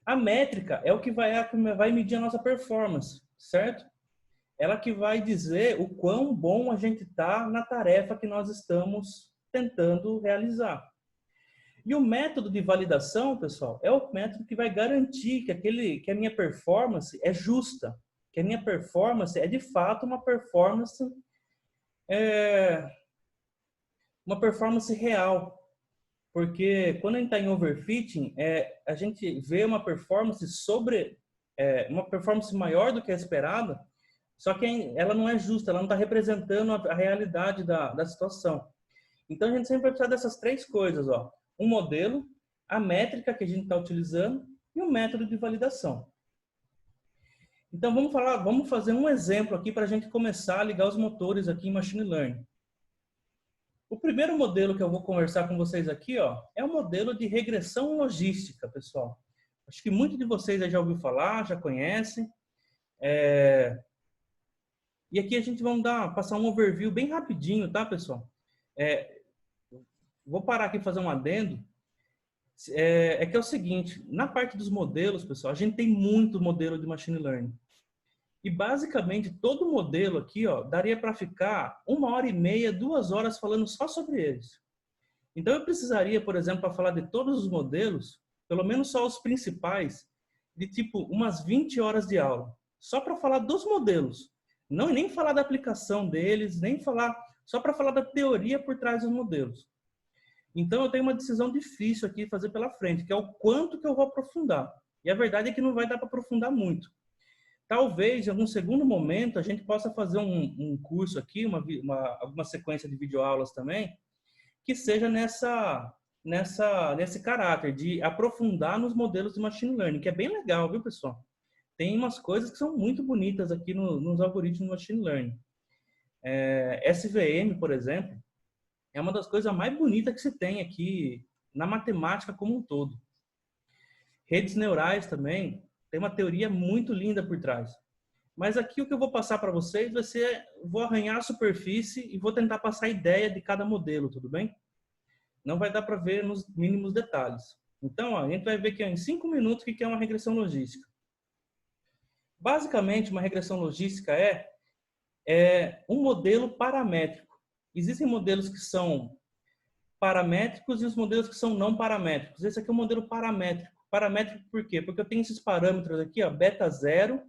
A métrica é o que vai medir a nossa performance, certo? Ela que vai dizer o quão bom a gente está na tarefa que nós estamos tentando realizar. E o método de validação, pessoal, é o método que vai garantir que a minha performance é justa, que a minha performance é de fato uma performance real. Porque quando a gente está em overfitting, a gente vê uma performance uma performance maior do que a esperada, só que ela não é justa, ela não está representando a realidade da situação. Então a gente sempre vai precisar dessas 3 coisas, ó. Um modelo, a métrica que a gente está utilizando e o método de validação. Então vamos fazer um exemplo aqui para a gente começar a ligar os motores aqui em Machine Learning. O primeiro modelo que eu vou conversar com vocês aqui, ó, é o modelo de regressão logística, pessoal. Acho que muitos de vocês já ouviu falar, já conhecem. E aqui a gente vai passar um overview bem rapidinho, tá, pessoal? Vou parar aqui e fazer um adendo. Que é o seguinte, na parte dos modelos, pessoal, a gente tem muito modelo de Machine Learning. E basicamente todo modelo aqui, ó, daria para ficar 1h30, 2 horas falando só sobre eles. Então eu precisaria, por exemplo, para falar de todos os modelos, pelo menos só os principais, de tipo umas 20 horas de aula. Só para falar dos modelos. Não nem falar da aplicação deles, nem falar, só para falar da teoria por trás dos modelos. Então eu tenho uma decisão difícil aqui de fazer pela frente, que é o quanto que eu vou aprofundar. E a verdade é que não vai dar para aprofundar muito. Talvez, em algum segundo momento, a gente possa fazer um curso aqui, alguma sequência de videoaulas também, que seja nesse caráter de aprofundar nos modelos de Machine Learning, que é bem legal, viu, pessoal? tem umas coisas que são muito bonitas aqui nos algoritmos de Machine Learning. SVM, por exemplo, é uma das coisas mais bonitas que se tem aqui na matemática como um todo. Redes neurais também, tem uma teoria muito linda por trás. Mas aqui o que eu vou passar para vocês vai ser, vou arranhar a superfície e vou tentar passar a ideia de cada modelo, tudo bem? Não vai dar para ver nos mínimos detalhes. Então, a gente vai ver aqui em 5 minutos o que é uma regressão logística. Basicamente, uma regressão logística é um modelo paramétrico. Existem modelos que são paramétricos e os modelos que são não paramétricos. Esse aqui é um modelo paramétrico. Paramétrico por quê? Porque eu tenho esses parâmetros aqui, ó, beta 0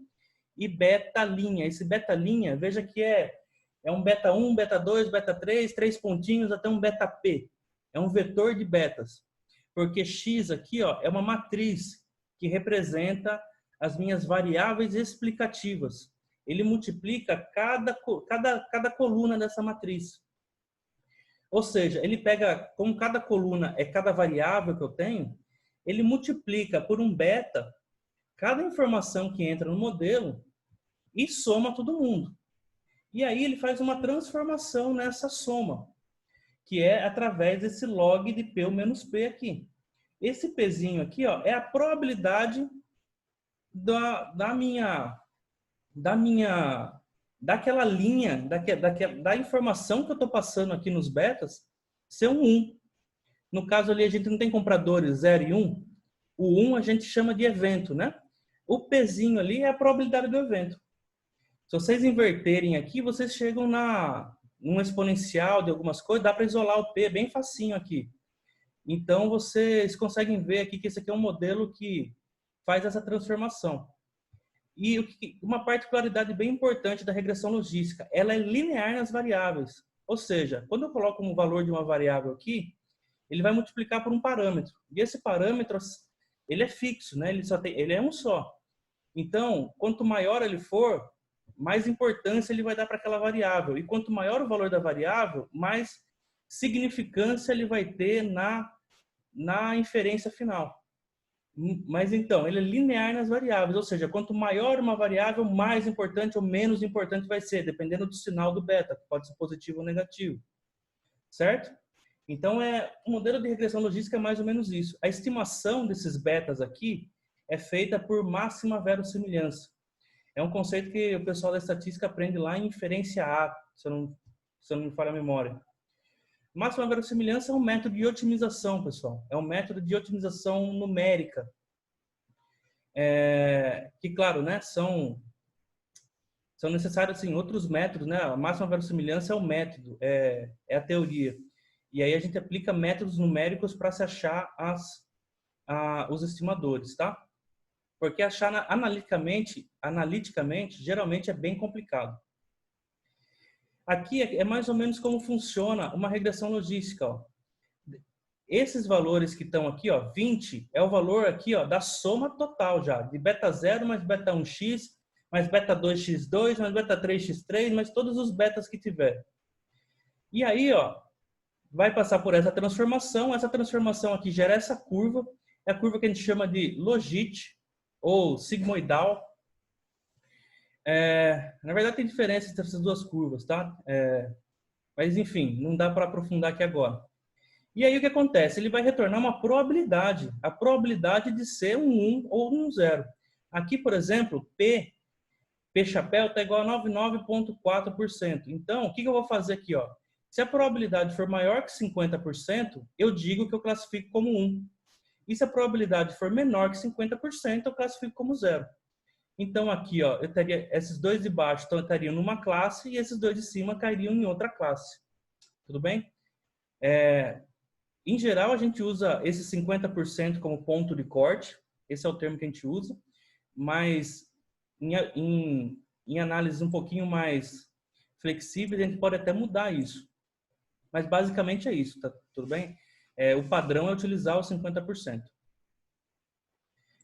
e beta linha. Esse beta linha, veja que é um beta 1, beta 2, beta 3, 3 pontinhos até um beta P. É um vetor de betas. Porque X aqui, ó, é uma matriz que representa as minhas variáveis explicativas. Ele multiplica cada coluna dessa matriz. Ou seja, ele pega, como cada coluna é cada variável que eu tenho, ele multiplica por um beta cada informação que entra no modelo e soma todo mundo. E aí ele faz uma transformação nessa soma, que é através desse log de P menos P aqui. Esse Pzinho aqui, ó, é a probabilidade daquela linha, da informação que eu estou passando aqui nos betas, ser um 1. No caso ali, a gente não tem compradores 0 e 1. O 1 a gente chama de evento, né? O Pzinho ali é a probabilidade do evento. Se vocês inverterem aqui, vocês chegam num exponencial de algumas coisas, dá para isolar o P bem facinho aqui. Então, vocês conseguem ver aqui que esse aqui é um modelo que faz essa transformação. E uma particularidade bem importante da regressão logística, ela é linear nas variáveis. Ou seja, quando eu coloco um valor de uma variável aqui, ele vai multiplicar por um parâmetro. E esse parâmetro, ele é fixo, né? Ele é um só. Então, quanto maior ele for, mais importância ele vai dar para aquela variável. E quanto maior o valor da variável, mais significância ele vai ter na inferência final. Mas então, ele é linear nas variáveis, ou seja, quanto maior uma variável, mais importante ou menos importante vai ser, dependendo do sinal do beta, que pode ser positivo ou negativo. Certo? Então, o modelo de regressão logística é mais ou menos isso. A estimação desses betas aqui é feita por máxima verossimilhança. É um conceito que o pessoal da estatística aprende lá em inferência A, se eu não me falha a memória. Máxima verossimilhança é um método de otimização, pessoal. É um método de otimização numérica. Que, claro, né, são necessários assim, outros métodos. Né? A máxima verossimilhança é o método, é a teoria. E aí a gente aplica métodos numéricos para se achar os estimadores, tá? Porque achar analiticamente, geralmente é bem complicado. Aqui é mais ou menos como funciona uma regressão logística. Ó. Esses valores que estão aqui, ó, 20, é o valor aqui, ó, da soma total já, de beta 0 mais beta 1x, mais beta 2x2, mais beta 3x3, mais todos os betas que tiver. E aí, ó, vai passar por essa transformação aqui gera essa curva, é a curva que a gente chama de logit, ou sigmoidal. Na verdade, tem diferença entre essas duas curvas, tá? Mas, enfim, não dá para aprofundar aqui agora. E aí, o que acontece? Ele vai retornar uma probabilidade. A probabilidade de ser um 1 ou um 0. Aqui, por exemplo, P chapéu está igual a 99,4%. Então, o que eu vou fazer aqui? Ó? Se a probabilidade for maior que 50%, eu digo que eu classifico como 1. E se a probabilidade for menor que 50%, eu classifico como 0. Então, aqui, ó, eu teria esses dois de baixo estariam numa classe e esses dois de cima cairiam em outra classe. Tudo bem? Em geral, a gente usa esse 50% como ponto de corte. Esse é o termo que a gente usa. Mas, em análise um pouquinho mais flexível, a gente pode até mudar isso. Mas, basicamente, é isso. Tá tudo bem? O padrão é utilizar os 50%.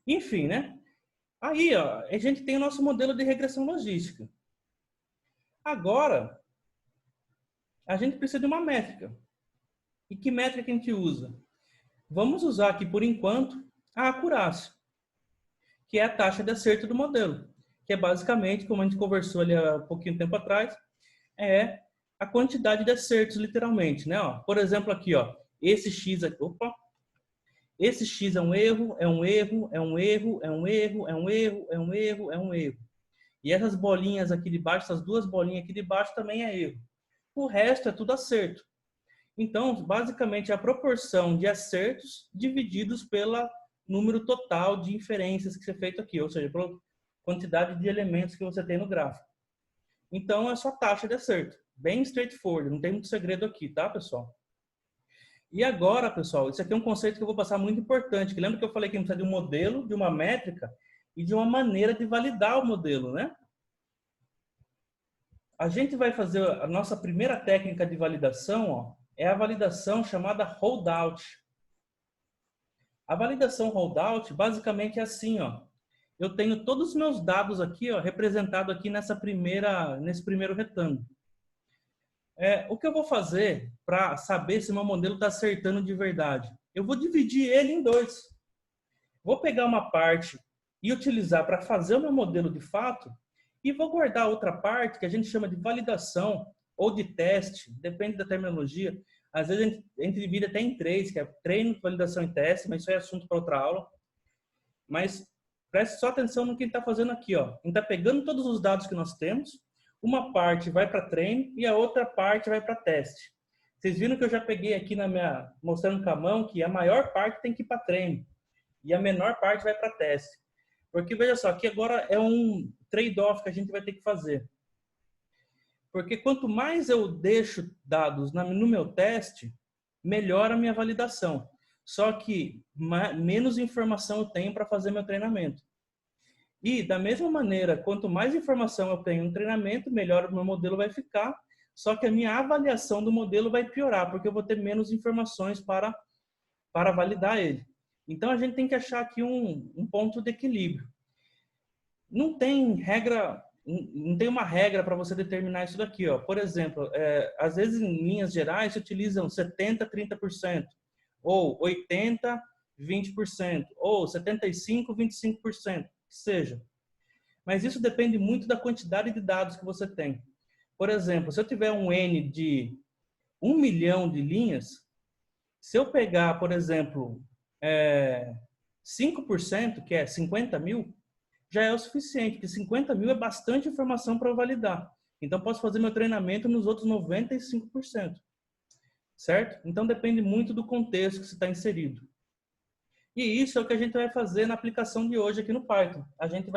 Enfim, né? Aí, ó, a gente tem o nosso modelo de regressão logística. Agora, a gente precisa de uma métrica. E que métrica que a gente usa? Vamos usar aqui, por enquanto, a acurácia. que é a taxa de acerto do modelo, que é basicamente, como a gente conversou ali há um pouquinho tempo atrás, é a quantidade de acertos, literalmente, né? Ó, por exemplo, aqui, ó, esse X aqui, opa, esse X é um erro, é um erro, é um erro, é um erro, é um erro, é um erro, é um erro. E essas bolinhas aqui de baixo, essas duas bolinhas aqui de baixo também é erro. O resto é tudo acerto. Então, basicamente, é a proporção de acertos divididos pelo número total de inferências que você feito aqui, ou seja, pela quantidade de elementos que você tem no gráfico. Então, é a sua taxa de acerto. Bem straightforward, não tem muito segredo aqui, tá, pessoal? E agora, pessoal, isso aqui é um conceito que eu vou passar muito importante, que lembra que eu falei que a gente precisa de um modelo, de uma métrica e de uma maneira de validar o modelo, né? A gente vai fazer a nossa primeira técnica de validação, ó, é a validação chamada holdout. A validação holdout basicamente é assim, ó. Eu tenho todos os meus dados aqui, ó, representado aqui nesse primeiro retângulo. O que eu vou fazer para saber se meu modelo está acertando de verdade? Eu vou dividir ele em dois. Vou pegar uma parte e utilizar para fazer o meu modelo de fato e vou guardar outra parte que a gente chama de validação ou de teste, depende da terminologia. Às vezes a gente divide até em três, que é treino, validação e teste, mas isso é assunto para outra aula. Mas preste só atenção no que a gente está fazendo aqui, ó. A gente está pegando todos os dados que nós temos, uma parte vai para treino e a outra parte vai para teste. Vocês viram que eu já peguei aqui mostrando com a mão que a maior parte tem que ir para treino e a menor parte vai para teste. Porque, veja só, aqui agora é um trade-off que a gente vai ter que fazer. Porque quanto mais eu deixo dados no meu teste, melhor a minha validação. Só que menos informação eu tenho para fazer meu treinamento. E, da mesma maneira, quanto mais informação eu tenho no treinamento, melhor o meu modelo vai ficar. Só que a minha avaliação do modelo vai piorar, porque eu vou ter menos informações para validar ele. Então, a gente tem que achar aqui um ponto de equilíbrio. Não tem regra, não tem uma regra para você determinar isso daqui. Ó. Por exemplo, às vezes em linhas gerais se utilizam 70%, 30%, ou 80%, 20%, ou 75%, 25%, que seja. Mas isso depende muito da quantidade de dados que você tem. Por exemplo, se eu tiver um N de 1 milhão de linhas, se eu pegar, por exemplo, 5%, que é 50 mil, já é o suficiente, porque 50 mil é bastante informação para eu validar. Então, posso fazer meu treinamento nos outros 95%. Certo? Então, depende muito do contexto que você está inserido. E isso é o que a gente vai fazer na aplicação de hoje aqui no Python. A gente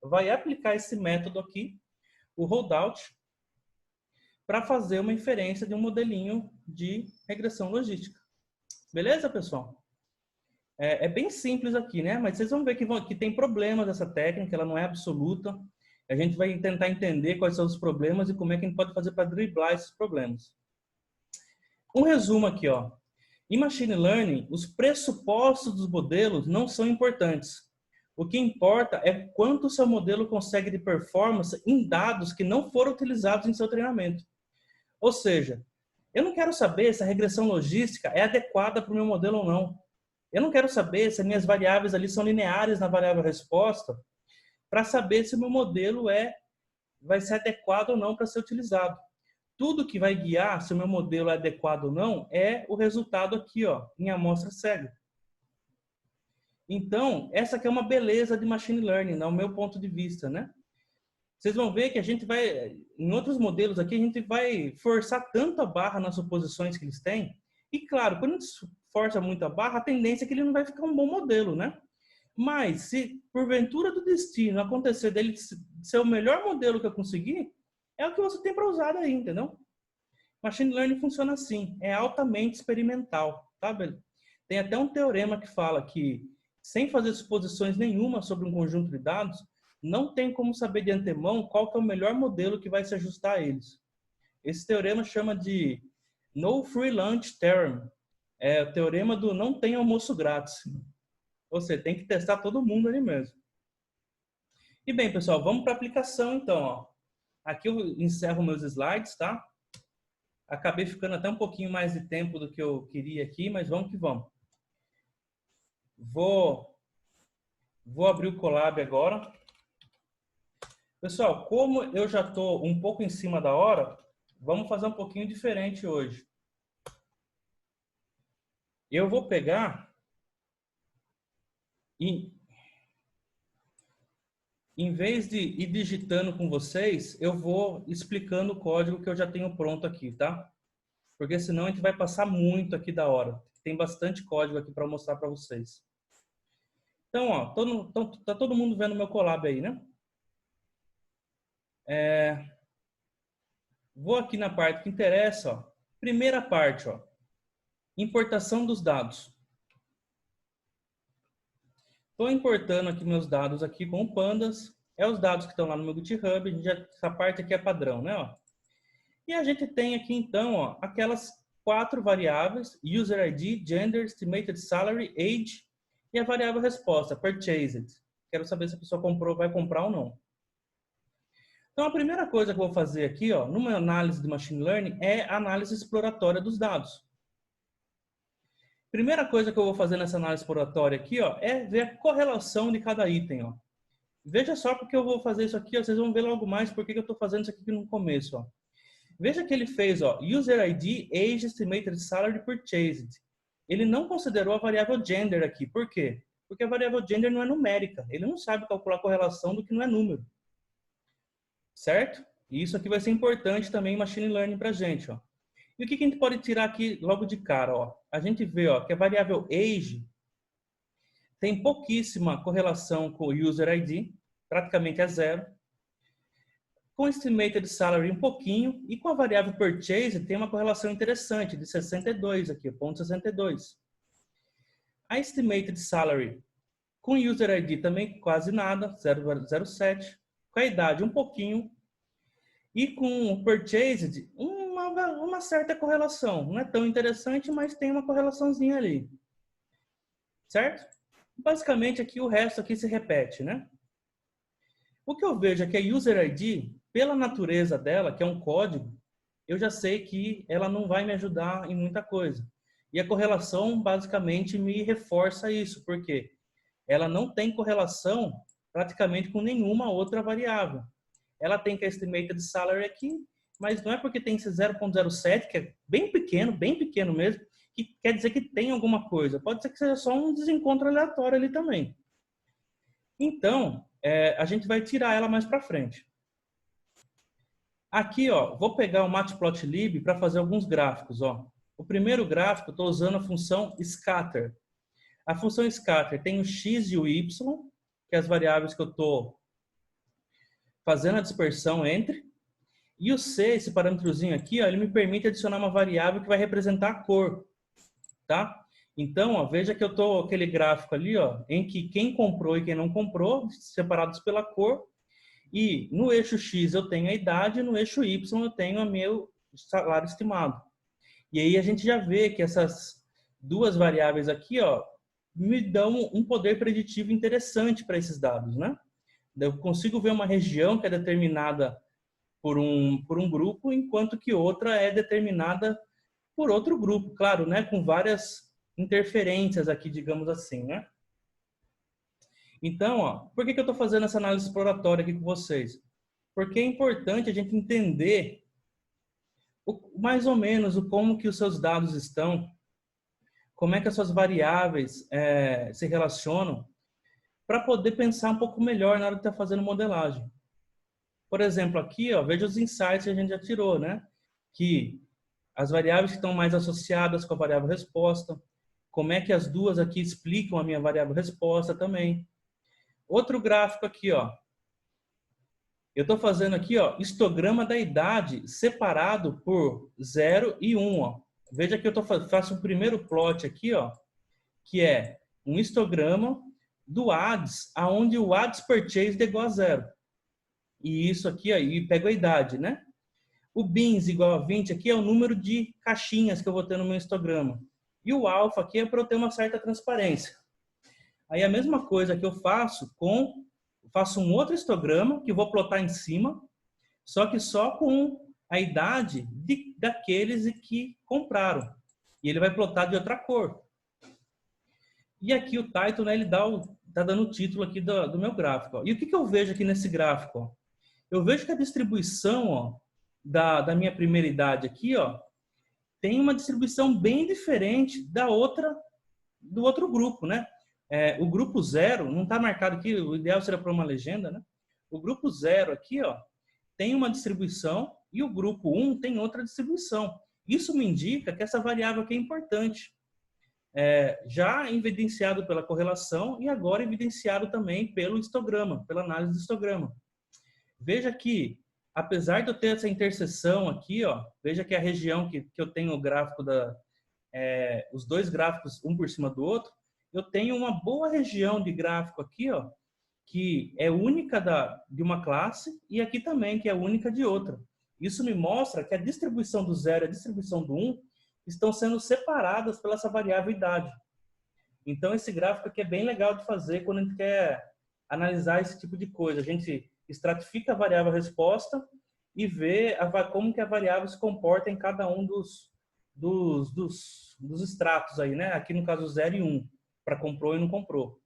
vai aplicar esse método aqui, o holdout, para fazer uma inferência de um modelinho de regressão logística. Beleza, pessoal? É bem simples aqui, né? Mas vocês vão ver que tem problemas essa técnica, ela não é absoluta. A gente vai tentar entender quais são os problemas e como é que a gente pode fazer para driblar esses problemas. Um resumo aqui, ó. Em Machine Learning, os pressupostos dos modelos não são importantes. O que importa é quanto o seu modelo consegue de performance em dados que não foram utilizados em seu treinamento. Ou seja, eu não quero saber se a regressão logística é adequada para o meu modelo ou não. Eu não quero saber se as minhas variáveis ali são lineares na variável resposta para saber se o meu modelo vai ser adequado ou não para ser utilizado. Tudo que vai guiar se o meu modelo é adequado ou não é o resultado aqui, ó, em amostra cega. Então, essa aqui é uma beleza de Machine Learning, no meu ponto de vista, né? Vocês vão ver que a gente vai, em outros modelos aqui, a gente vai forçar tanto a barra nas suposições que eles têm. E, claro, quando a gente força muito a barra, a tendência é que ele não vai ficar um bom modelo, né? Mas, se porventura do destino acontecer dele ser o melhor modelo que eu conseguir, é o que você tem para usar aí, entendeu? Machine Learning funciona assim, é altamente experimental, tá, velho? Tem até um teorema que fala que, sem fazer suposições nenhuma sobre um conjunto de dados, não tem como saber de antemão qual que é o melhor modelo que vai se ajustar a eles. Esse teorema chama de No Free Lunch Theorem. É o teorema do não tem almoço grátis. Você tem que testar todo mundo ali mesmo. E bem, pessoal, vamos para a aplicação então. Ó. Aqui eu encerro meus slides, tá? Acabei ficando até um pouquinho mais de tempo do que eu queria aqui, mas vamos que vamos. Vou Vou abrir o Colab agora. Pessoal, como eu já estou um pouco em cima da hora, vamos fazer um pouquinho diferente hoje. Eu vou pegar e, em vez de ir digitando com vocês, eu vou explicando o código que eu já tenho pronto aqui, tá? Porque senão a gente vai passar muito aqui da hora. Tem bastante código aqui para mostrar para vocês. Então, ó, tá todo mundo vendo meu Colab aí, né? Vou aqui na parte que interessa, ó. Primeira parte, ó. Importação dos dados. Estou importando aqui meus dados aqui com o Pandas. É os dados que estão lá no meu GitHub. Essa parte aqui é padrão, né? Ó. E a gente tem aqui, então, ó, aquelas 4 variáveis: User ID, Gender, Estimated Salary, Age e a variável resposta, Purchased. Quero saber se a pessoa comprou, vai comprar ou não. Então, a primeira coisa que eu vou fazer aqui, ó, numa análise de Machine Learning, é a análise exploratória dos dados. Primeira coisa que eu vou fazer nessa análise exploratória aqui, ó, é ver a correlação de cada item, ó. Veja só porque eu vou fazer isso aqui, ó, vocês vão ver logo mais porque eu estou fazendo isso aqui no começo, ó. Veja que ele fez, ó, User ID, Age, Estimated Salary, Purchased. Ele não considerou a variável Gender aqui. Por quê? Porque a variável Gender não é numérica. Ele não sabe calcular a correlação do que não é número. Certo? E isso aqui vai ser importante também em Machine Learning pra gente, ó. E o que a gente pode tirar aqui logo de cara, ó? A gente vê, ó, que a variável Age tem pouquíssima correlação com o User ID, praticamente é zero. Com o Estimated Salary um pouquinho, e com a variável Purchase tem uma correlação interessante, de 62 aqui, 0,62. A Estimated Salary com o User ID também quase nada, 0,07. Com a idade um pouquinho. E com o Purchased, uma certa correlação. Não é tão interessante, mas tem uma correlaçãozinha ali. Certo? Basicamente aqui o resto aqui se repete, né? O que eu vejo é que a User ID, pela natureza dela, que é um código, eu já sei que ela não vai me ajudar em muita coisa. E a correlação basicamente me reforça isso, porque ela não tem correlação praticamente com nenhuma outra variável. Ela tem que a Estimated Salary aqui, mas não é porque tem esse 0,07, que é bem pequeno mesmo, que quer dizer que tem alguma coisa. Pode ser que seja só um desencontro aleatório ali também. Então, a gente vai tirar ela mais para frente. Aqui, ó, vou pegar o Matplotlib para fazer alguns gráficos. Ó. O primeiro gráfico, estou usando a função scatter. A função scatter tem o x e o y, que é as variáveis que eu estou fazendo a dispersão entre. E o C, esse parâmetrozinho aqui, ó, ele me permite adicionar uma variável que vai representar a cor. Tá? Então, ó, veja que eu estou aquele gráfico ali, ó, em que quem comprou e quem não comprou, separados pela cor. E no eixo X eu tenho a idade, no eixo Y eu tenho o meu salário estimado. E aí a gente já vê que essas duas variáveis aqui, ó, me dão um poder preditivo interessante para esses dados, né? Eu consigo ver uma região que é determinada por um grupo, enquanto que outra é determinada por outro grupo, claro, né? Com várias interferências aqui, digamos assim, né? Então, ó, por que eu estou fazendo essa análise exploratória aqui com vocês? Porque é importante a gente entender mais ou menos como que os seus dados estão, como é que as suas variáveis se relacionam, para poder pensar um pouco melhor na hora de estar fazendo modelagem. Por exemplo, aqui, ó, veja os insights que a gente já tirou, né? Que as variáveis que estão mais associadas com a variável resposta, como é que as duas aqui explicam a minha variável resposta também. Outro gráfico aqui, ó. Eu estou fazendo aqui, ó, histograma da idade separado por 0 e 1, ó. Veja que eu faço o primeiro plot aqui, ó, que é um histograma do ADS, aonde o ADS Purchased é igual a 0. E isso aqui, ó, e pego a idade, né? O BINS igual a 20 aqui é o número de caixinhas que eu vou ter no meu histograma. E o alfa aqui é para eu ter uma certa transparência. Aí a mesma coisa que eu faço um outro histograma que eu vou plotar em cima, só que só com a idade daqueles que compraram. E ele vai plotar de outra cor. E aqui o Title, né, ele dá tá dando o título aqui do meu gráfico. Ó. E o que eu vejo aqui nesse gráfico? Ó? Eu vejo que a distribuição, ó, da minha primeira idade aqui, ó, tem uma distribuição bem diferente do outro grupo, né? O grupo 0, não está marcado aqui, o ideal seria para uma legenda, né? O grupo 0 aqui, ó, tem uma distribuição e o grupo 1 tem outra distribuição. Isso me indica que essa variável aqui é importante. Já evidenciado pela correlação e agora evidenciado também pelo histograma, pela análise do histograma. Veja que, apesar de eu ter essa interseção aqui, ó, veja que a região que eu tenho o gráfico os dois gráficos um por cima do outro, eu tenho uma boa região de gráfico aqui, ó, que é única de uma classe e aqui também que é única de outra. Isso me mostra que a distribuição do 0 e a distribuição do 1 estão sendo separadas pela essa variável idade. Então esse gráfico aqui é bem legal de fazer quando a gente quer analisar esse tipo de coisa. A gente estratifica a variável resposta e vê como que a variável se comporta em cada um dos extratos aí, né? Aqui no caso 0 e 1, para comprou e não comprou.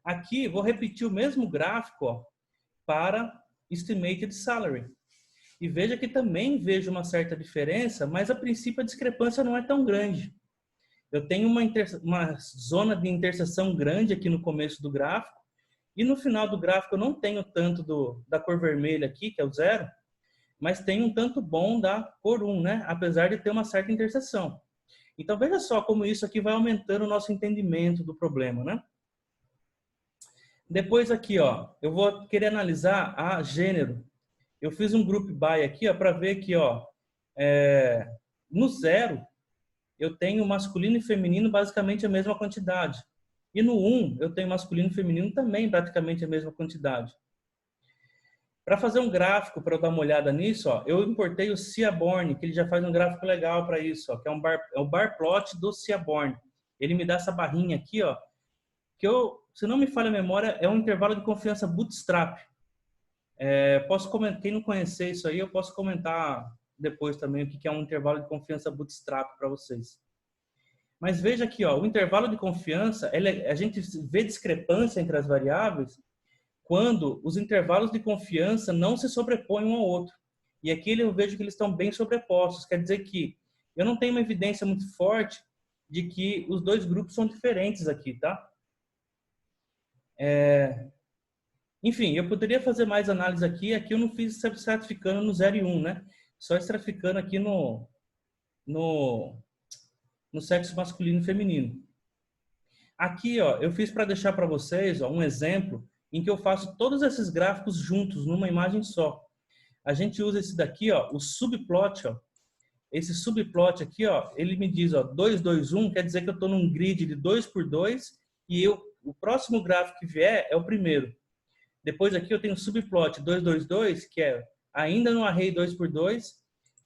Aqui vou repetir o mesmo gráfico, ó, para estimated salary. E veja que também vejo uma certa diferença, mas a princípio a discrepância não é tão grande. Eu tenho uma zona de interseção grande aqui no começo do gráfico, e no final do gráfico eu não tenho tanto da cor vermelha aqui, que é o 0, mas tem um tanto bom da cor 1, né? Apesar de ter uma certa interseção. Então veja só como isso aqui vai aumentando o nosso entendimento do problema, né? Depois aqui, ó, eu vou querer analisar a gênero. Eu fiz um group by aqui, ó, para ver que, ó, no 0 eu tenho masculino e feminino basicamente a mesma quantidade. E no 1 eu tenho masculino e feminino também praticamente a mesma quantidade. Para fazer um gráfico, para eu dar uma olhada nisso, ó, eu importei o Seaborn, que ele já faz um gráfico legal para isso, ó, que é o bar plot do Seaborn. Ele me dá essa barrinha aqui, ó, que se não me falha a memória, é um intervalo de confiança bootstrap. Posso comentar, quem não conhecer isso aí, eu posso comentar depois também o que é um intervalo de confiança bootstrap para vocês. Mas veja aqui, ó, o intervalo de confiança, a gente vê discrepância entre as variáveis quando os intervalos de confiança não se sobrepõem um ao outro. E aqui eu vejo que eles estão bem sobrepostos. Quer dizer que eu não tenho uma evidência muito forte de que os dois grupos são diferentes aqui, tá? Enfim, eu poderia fazer mais análise aqui. Aqui eu não fiz estratificando no 0 e 1, né? Só estratificando aqui no sexo masculino e feminino. Aqui, ó, eu fiz para deixar para vocês, ó, um exemplo em que eu faço todos esses gráficos juntos numa imagem só. A gente usa esse daqui, ó, o subplot, ó. Esse subplot aqui, ó, ele me diz, ó, 2, 2, 1, quer dizer que eu estou num grid de 2 por 2 e o próximo gráfico que vier é o primeiro. Depois aqui eu tenho o subplot 2, 2, 2, que é ainda no array 2 por 2,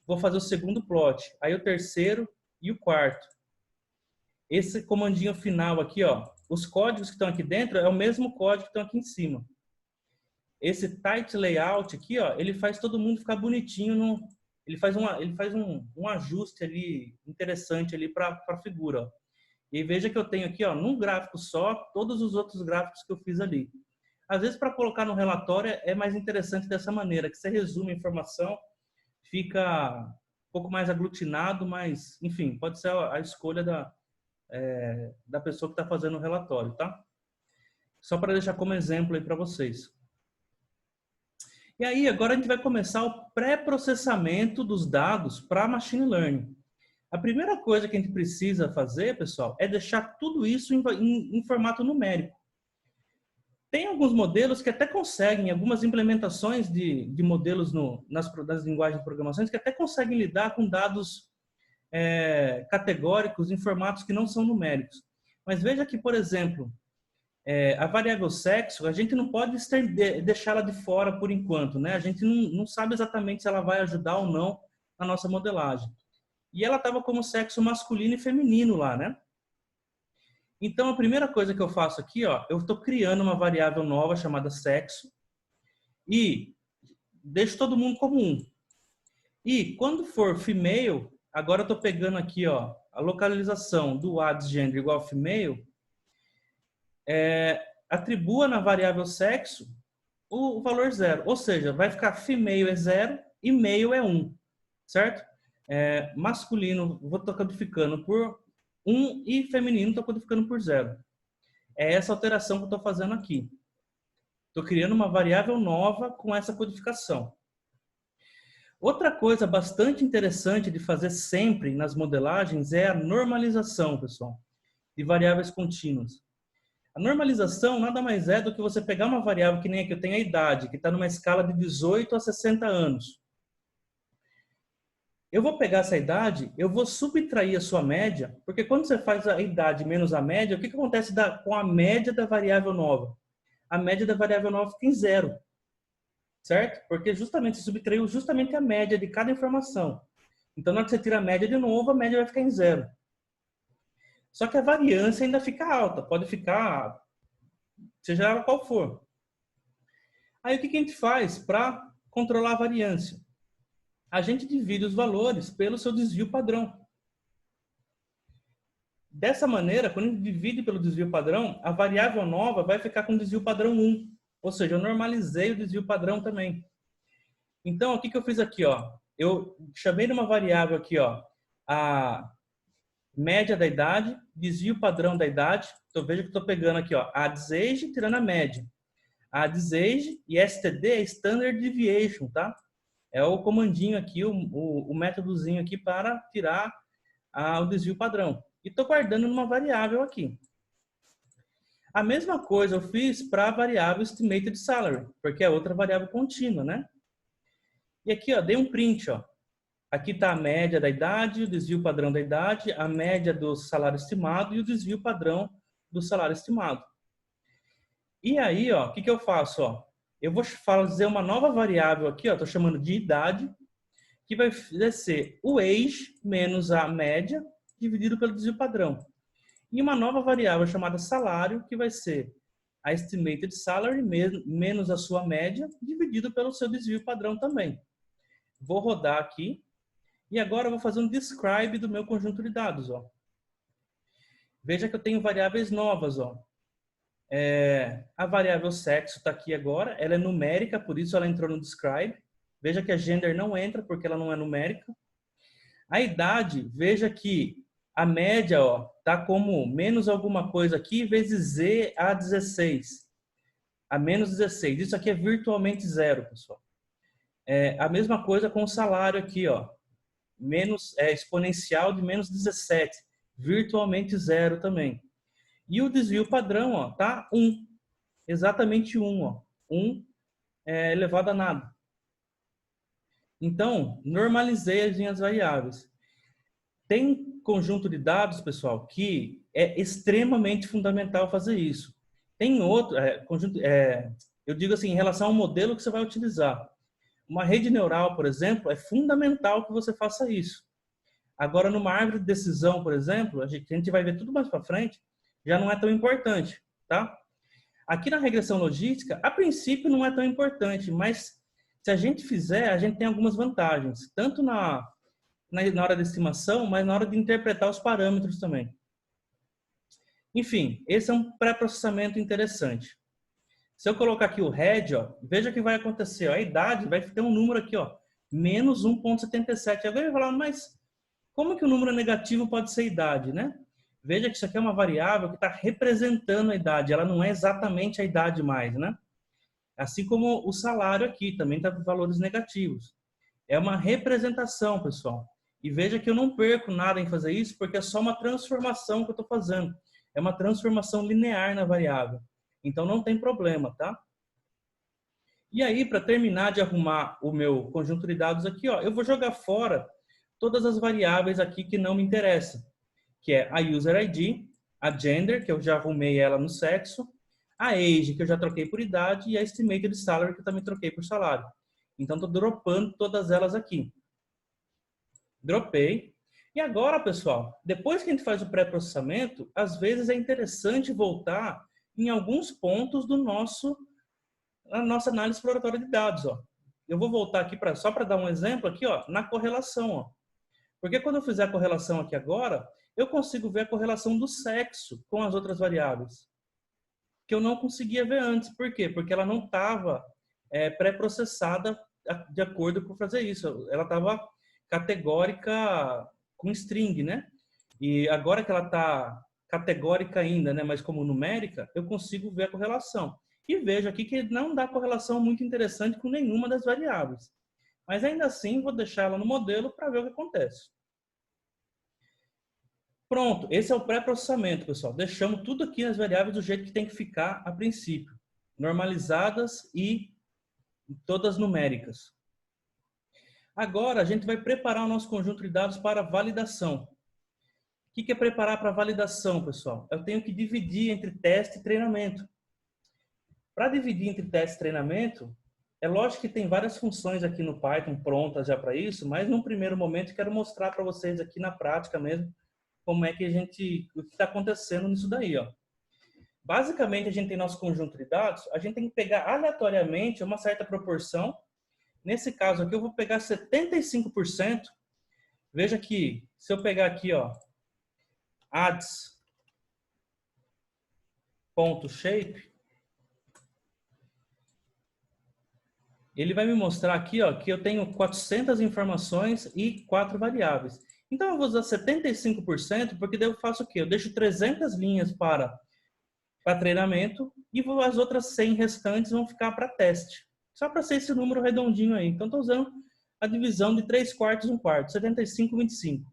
vou fazer o segundo plot, aí o terceiro e o quarto. Esse comandinho final aqui, ó, os códigos que estão aqui dentro é o mesmo código que estão aqui em cima. Esse tight layout aqui, ó, ele faz todo mundo ficar bonitinho, ele faz um ajuste ali interessante ali para a figura, ó. E veja que eu tenho aqui, ó, num gráfico só, todos os outros gráficos que eu fiz ali. Às vezes, para colocar no relatório, é mais interessante dessa maneira, que você resume a informação, fica um pouco mais aglutinado, mas, enfim, pode ser a escolha da pessoa que está fazendo o relatório, tá? Só para deixar como exemplo aí para vocês. E aí, agora a gente vai começar o pré-processamento dos dados para Machine Learning. A primeira coisa que a gente precisa fazer, pessoal, é deixar tudo isso em formato numérico. Tem alguns modelos que até conseguem, algumas implementações de modelos nas linguagens de programação, que até conseguem lidar com dados categóricos em formatos que não são numéricos. Mas veja que, por exemplo, a variável sexo, a gente não pode deixá-la de fora por enquanto, né? A gente não sabe exatamente se ela vai ajudar ou não na nossa modelagem. E ela estava como sexo masculino e feminino lá, né? Então, a primeira coisa que eu faço aqui, ó, eu estou criando uma variável nova chamada sexo e deixo todo mundo como 1. E quando for female, agora eu estou pegando aqui, ó, a localização do ads gender igual a female, atribua na variável sexo o valor 0. Ou seja, vai ficar female é 0 e male é 1, certo? Masculino, vou estar codificando por 1 e feminino estou codificando por 0. É essa alteração que eu estou fazendo aqui. Estou criando uma variável nova com essa codificação. Outra coisa bastante interessante de fazer sempre nas modelagens é a normalização, pessoal, de variáveis contínuas. A normalização nada mais é do que você pegar uma variável que nem aqui eu tenho a idade, que está numa escala de 18 a 60 anos. Eu vou pegar essa idade, eu vou subtrair a sua média, porque quando você faz a idade menos a média, o que acontece com a média da variável nova? A média da variável nova fica em 0, certo? Porque justamente você subtraiu justamente a média de cada informação. Então, na hora que você tira a média de novo, a média vai ficar em 0. Só que a variância ainda fica alta, pode ficar, seja ela qual for. Aí o que a gente faz para controlar a variância? A gente divide os valores pelo seu desvio padrão. Dessa maneira, quando a gente divide pelo desvio padrão, a variável nova vai ficar com desvio padrão 1. Ou seja, eu normalizei o desvio padrão também. Então, o que eu fiz aqui? Eu chamei de uma variável aqui, a média da idade, desvio padrão da idade. Então, veja que estou pegando aqui, a ADSAGE tirando a média. A ADSAGE e STD é Standard Deviation, tá? É o comandinho aqui, o métodozinho aqui para tirar o desvio padrão. E estou guardando numa variável aqui. A mesma coisa eu fiz para a variável Estimated Salary, porque é outra variável contínua, né? E aqui, dei um print, Aqui está a média da idade, o desvio padrão da idade, a média do salário estimado e o desvio padrão do salário estimado. E aí, o que eu faço? Eu vou fazer uma nova variável aqui, estou chamando de idade, que vai ser o age menos a média dividido pelo desvio padrão. E uma nova variável chamada salário, que vai ser a estimated salary menos a sua média dividido pelo seu desvio padrão também. Vou rodar aqui. E agora eu vou fazer um describe do meu conjunto de dados. Veja que eu tenho variáveis novas. A variável sexo está aqui agora. Ela é numérica, por isso ela entrou no describe. Veja que a gender não entra, porque ela não é numérica. A idade, veja que a média está como menos alguma coisa aqui, vezes Z a 16. A menos 16. Isso aqui é virtualmente 0, pessoal. A mesma coisa com o salário aqui, menos exponencial de menos 17, virtualmente 0 também. E o desvio padrão, tá 1, exatamente 1, 1 elevado a nada. Então, normalizei as minhas variáveis. Tem conjunto de dados, pessoal, que é extremamente fundamental fazer isso. Tem outro, eu digo assim, em relação ao modelo que você vai utilizar. Uma rede neural, por exemplo, é fundamental que você faça isso. Agora, numa árvore de decisão, por exemplo, a gente vai ver tudo mais para frente, já não é tão importante, tá? Aqui na regressão logística, a princípio não é tão importante, mas se a gente fizer, a gente tem algumas vantagens, tanto na hora da estimação, mas na hora de interpretar os parâmetros também. Enfim, esse é um pré-processamento interessante. Se eu colocar aqui o head, veja o que vai acontecer. A idade vai ter um número aqui, menos 1,77. Agora eu vou falar, mas como que o número negativo pode ser idade, né? Veja que isso aqui é uma variável que está representando a idade. Ela não é exatamente a idade mais, né? Assim como o salário aqui também está com valores negativos. É uma representação, pessoal. E veja que eu não perco nada em fazer isso, porque é só uma transformação que eu estou fazendo. É uma transformação linear na variável. Então não tem problema, tá? E aí, para terminar de arrumar o meu conjunto de dados aqui, eu vou jogar fora todas as variáveis aqui que não me interessam, que é a user ID, a gender, que eu já arrumei ela no sexo, a age, que eu já troquei por idade, e a estimated salary, que eu também troquei por salário. Então, estou dropando todas elas aqui. Dropei. E agora, pessoal, depois que a gente faz o pré-processamento, às vezes é interessante voltar em alguns pontos da nossa análise exploratória de dados. Eu vou voltar aqui só para dar um exemplo aqui, na correlação. Porque quando eu fizer a correlação aqui agora, eu consigo ver a correlação do sexo com as outras variáveis. que eu não conseguia ver antes. Por quê? Porque ela não estava pré-processada de acordo com fazer isso. Ela estava categórica com string, né? E agora que ela está categórica ainda, né, mas como numérica, eu consigo ver a correlação. E vejo aqui que não dá correlação muito interessante com nenhuma das variáveis. Mas ainda assim, vou deixar ela no modelo para ver o que acontece. Pronto, esse é o pré-processamento, pessoal. Deixamos tudo aqui nas variáveis do jeito que tem que ficar a princípio. Normalizadas e todas numéricas. Agora, a gente vai preparar o nosso conjunto de dados para validação. O que é preparar para validação, pessoal? Eu tenho que dividir entre teste e treinamento. Para dividir entre teste e treinamento, é lógico que tem várias funções aqui no Python prontas já para isso, mas num primeiro momento quero mostrar para vocês aqui na prática mesmo como é que o que está acontecendo nisso daí, ó. Basicamente, a gente tem nosso conjunto de dados, a gente tem que pegar aleatoriamente uma certa proporção. Nesse caso aqui, eu vou pegar 75%. Veja que, se eu pegar aqui, ó, ads.shape, ele vai me mostrar aqui, ó, que eu tenho 400 informações e 4 variáveis. Então, eu vou usar 75%, porque daí eu faço o quê? Eu deixo 300 linhas para treinamento e as outras 100 restantes vão ficar para teste. Só para ser esse número redondinho aí. Então, estou usando a divisão de 3 quartos, 1 quarto, 75, 25.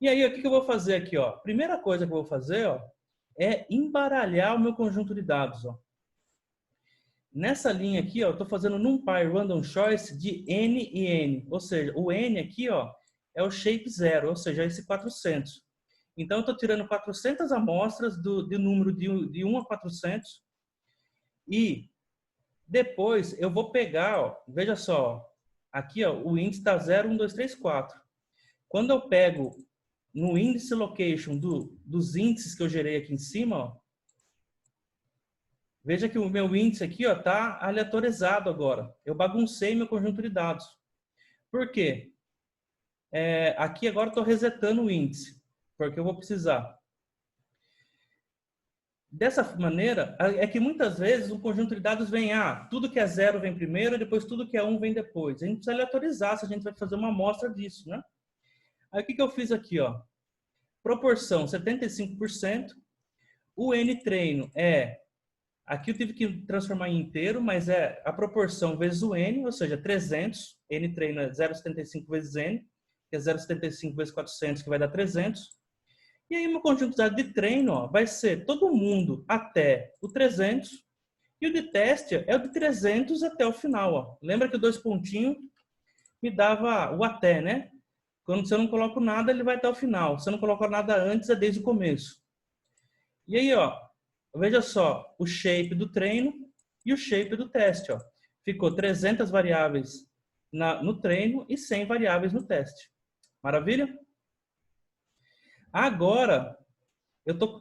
E aí, o que eu vou fazer aqui? Ó? Primeira coisa que eu vou fazer, ó, é embaralhar o meu conjunto de dados. Ó. Nessa linha aqui, ó, eu estou fazendo NumPy Random Choice de N e N. Ou seja, o N aqui, ó, é o shape 0, ou seja, esse 400. Então, eu estou tirando 400 amostras do número de 1 a 400. E depois eu vou pegar, ó, veja só, aqui ó, o índice está 0, 1, 2, 3, 4. Quando eu pego no índice location dos índices que eu gerei aqui em cima, ó, veja que o meu índice aqui está aleatorizado agora. Eu baguncei meu conjunto de dados. Por quê? Aqui agora estou resetando o índice, porque eu vou precisar. Dessa maneira, é que muitas vezes o conjunto de dados vem, tudo que é 0 vem primeiro, e depois tudo que é 1 vem depois. A gente precisa aleatorizar se a gente vai fazer uma amostra disso, né? Aí o que eu fiz aqui, ó? Proporção 75%. O N treino aqui eu tive que transformar em inteiro, mas é a proporção vezes o N, ou seja, 300. N treino é 0,75 vezes N, que é 0,75 vezes 400, que vai dar 300. E aí, meu conjunto de dados de treino vai ser todo mundo até o 300. E o de teste é o de 300 até o final. Ó. Lembra que o 2 pontinhos me dava o até, né? Quando você não coloca nada, ele vai até o final. Se eu não coloco nada antes, é desde o começo. E aí, ó, veja só, o shape do treino e o shape do teste. Ó. Ficou 300 variáveis no treino e 100 variáveis no teste. Maravilha? Agora,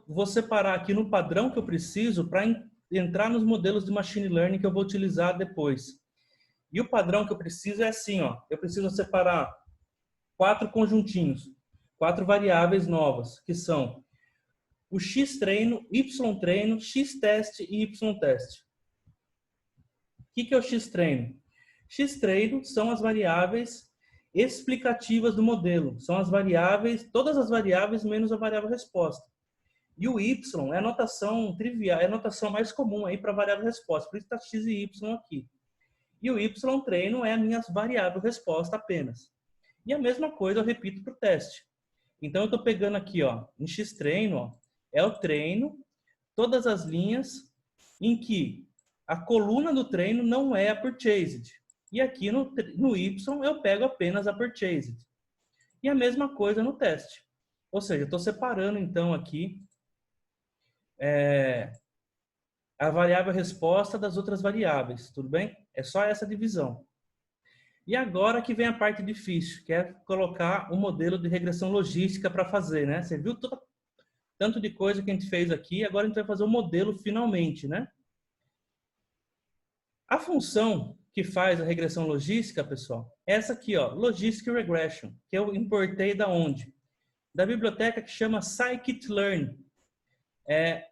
vou separar aqui no padrão que eu preciso para entrar nos modelos de machine learning que eu vou utilizar depois. E o padrão que eu preciso é assim, ó. Eu preciso separar 4 conjuntinhos, 4 variáveis novas, que são o x-treino, y-treino, x-teste e y-teste. O que é o x-treino? X-treino são as variáveis explicativas do modelo. São as variáveis, todas as variáveis menos a variável resposta. E o y é a notação trivial, é a notação mais comum aí para variável resposta. Por isso está x e y aqui. E o y-treino é a minha variável resposta apenas. E a mesma coisa eu repito para o teste. Então, eu estou pegando aqui, ó, em x-treino, ó, é o treino, todas as linhas em que a coluna do treino não é a purchased. E aqui no y eu pego apenas a purchased. E a mesma coisa no teste. Ou seja, eu estou separando então aqui a variável resposta das outras variáveis, tudo bem? É só essa divisão. E agora que vem a parte difícil, que é colocar um modelo de regressão logística para fazer, né? Você viu tanto de coisa que a gente fez aqui, agora a gente vai fazer o modelo finalmente, né? A função que faz a regressão logística, pessoal, é essa aqui, ó, Logistic Regression, que eu importei da onde? Da biblioteca que chama scikit-learn.